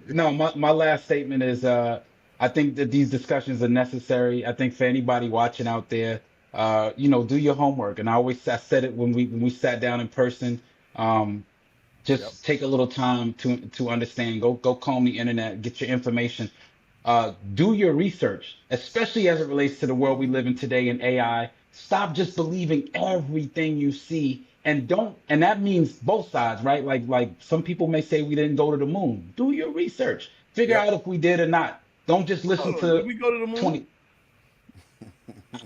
No, my last statement is I think that these discussions are necessary. I think for anybody watching out there, do your homework. And I said it when we sat down in person. Um, Yep. just take a little time to understand. Go comb the internet, get your information. Do your research, especially as it relates to the world we live in today in AI. Stop just believing everything you see, and that means both sides, right? Like some people may say we didn't go to the moon. Do your research. Figure Yep. out if we did or not. Don't just listen Hold on, did to we go to the moon? 20.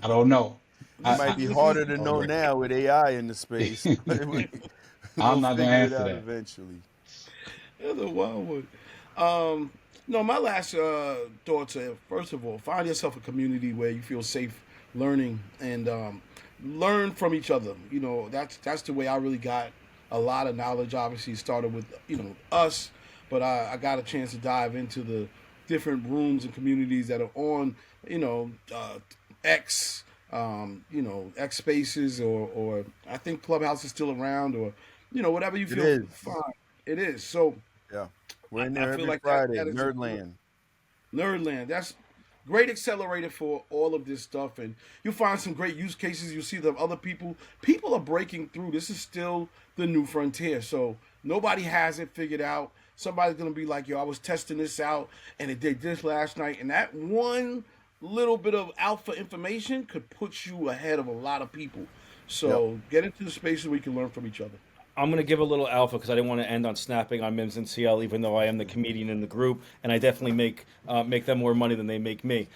I don't know. It might be harder to know now with AI in the space. I'm We'll not gonna figure it answer out that. eventually. That's a wild one. No, my last thoughts are, first of all, find yourself a community where you feel safe learning and learn from each other. You know, that's the way I really got a lot of knowledge. Obviously, it started with us, but I got a chance to dive into the different rooms and communities that are on X, X Spaces, or I think Clubhouse is still around, or whatever you It feel is. fine. It is. So Yeah. We're in I there feel every like Friday. that is a good Nerdland. Nerdland. That's great accelerator for all of this stuff, and you'll find some great use cases. You'll see the other people. People are breaking through. This is still the new frontier, so nobody has it figured out. Somebody's gonna be like, "Yo, I was testing this out, and it did this last night," and that one little bit of alpha information could put you ahead of a lot of people. Yep. So get into the spaces where we can learn from each other. I'm going to give a little alpha because I didn't want to end on snapping on MIMS and CL, even though I am the comedian in the group, and I definitely make them more money than they make me.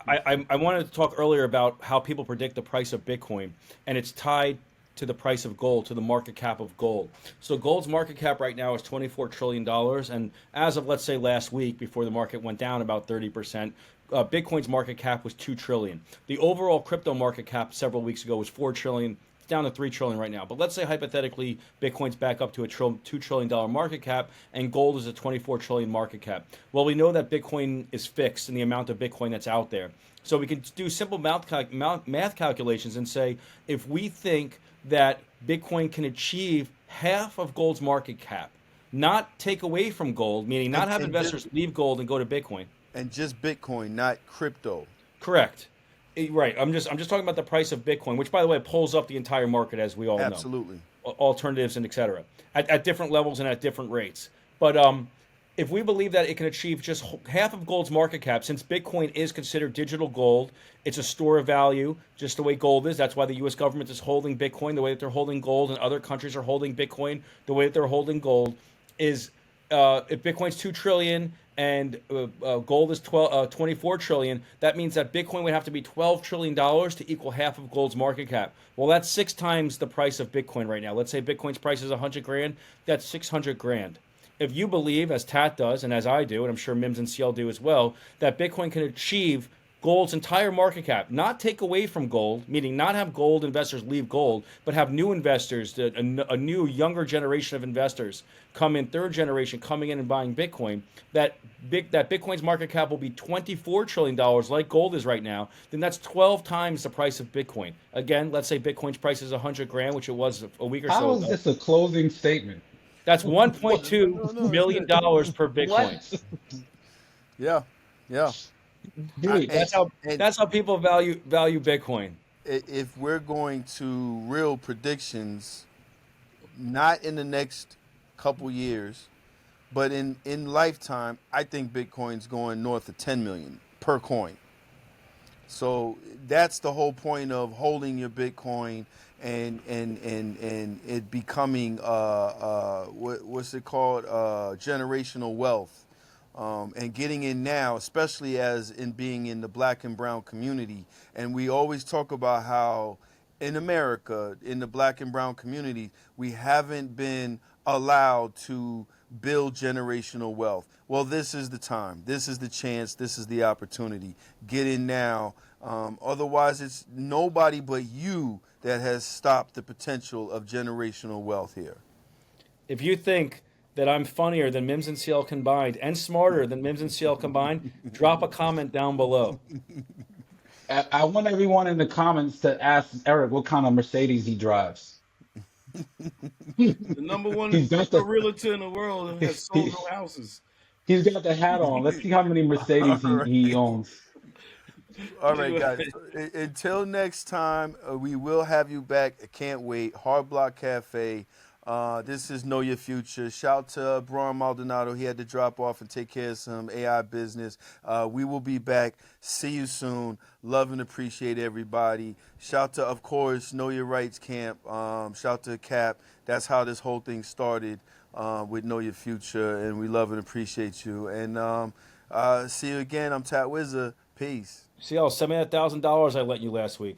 I wanted to talk earlier about how people predict the price of Bitcoin, and it's tied to the price of gold, to the market cap of gold. So gold's market cap right now is $24 trillion, and as of, let's say, last week, before the market went down about 30%, Bitcoin's market cap was $2 trillion. The overall crypto market cap several weeks ago was $4 trillion. It's down to $3 trillion right now. But let's say hypothetically Bitcoin's back up to a $2 trillion market cap, and gold is a $24 trillion market cap. Well, we know that Bitcoin is fixed in the amount of Bitcoin that's out there. So we can do simple math calculations and say, if we think that Bitcoin can achieve half of gold's market cap, not take away from gold, meaning not have And investors leave gold and go to Bitcoin. And just Bitcoin, not crypto. Correct. Right. I'm just talking about the price of Bitcoin, which, by the way, pulls up the entire market, as we all know. Absolutely. Alternatives and et cetera, at different levels and at different rates. But if we believe that it can achieve just half of gold's market cap, since Bitcoin is considered digital gold, it's a store of value, just the way gold is. That's why the U.S. government is holding Bitcoin the way that they're holding gold, and other countries are holding Bitcoin the way that they're holding gold. Is if Bitcoin's $2 trillion and gold is 24 trillion, that means that Bitcoin would have to be $12 trillion to equal half of gold's market cap. Well, that's 6 times the price of Bitcoin right now. Let's say Bitcoin's price is 100 grand. That's 600 grand. If you believe, as Tat does, and as I do, and I'm sure MIMS and CL do as well, that Bitcoin can achieve gold's entire market cap, not take away from gold, meaning not have gold investors leave gold, but have new investors, a new younger generation of investors come in, third generation coming in and buying Bitcoin, that Bitcoin's market cap will be $24 trillion like gold is right now, then that's 12 times the price of Bitcoin. Again, let's say Bitcoin's price is 100 grand, which it was a week or so How is ago. this a closing statement? That's $1.2 No, it's million good. per Bitcoin. What? Yeah. Yeah. Dude, That's how people value Bitcoin. If we're going to real predictions, not in the next couple years, but in lifetime, I think Bitcoin's going north of 10 million per coin. So that's the whole point of holding your Bitcoin and it becoming what's it called, generational wealth. And getting in now, especially as in being in the black and brown community. And we always talk about how in America, in the black and brown community, we haven't been allowed to build generational wealth. Well, this is the time. This is the chance. This is the opportunity. Get in now. Otherwise, it's nobody but you that has stopped the potential of generational wealth here. If you think that I'm funnier than MIMS and CL combined and smarter than MIMS and CL combined, drop a comment down below. I want everyone in the comments to ask Eric what kind of Mercedes he drives. The number one He's got the realtor in the world has sold no houses. he's got the hat on. Let's see how many Mercedes he owns. All right, guys. Until next time, we will have you back. I can't wait. Hard Block Cafe. This is Know Your Future. Shout to Braun Maldonado. He had to drop off and take care of some AI business. We will be back. See you soon. Love and appreciate everybody. Shout to, of course, Know Your Rights Camp. Shout to Cap. That's how this whole thing started with Know Your Future. And we love and appreciate you. And see you again. I'm Tat Wza. Peace. CL, send me that $1,000 I lent you last week.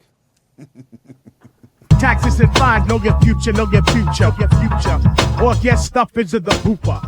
Taxes and fines, know your future, know your future, know your future. Or get stuff into the hooper.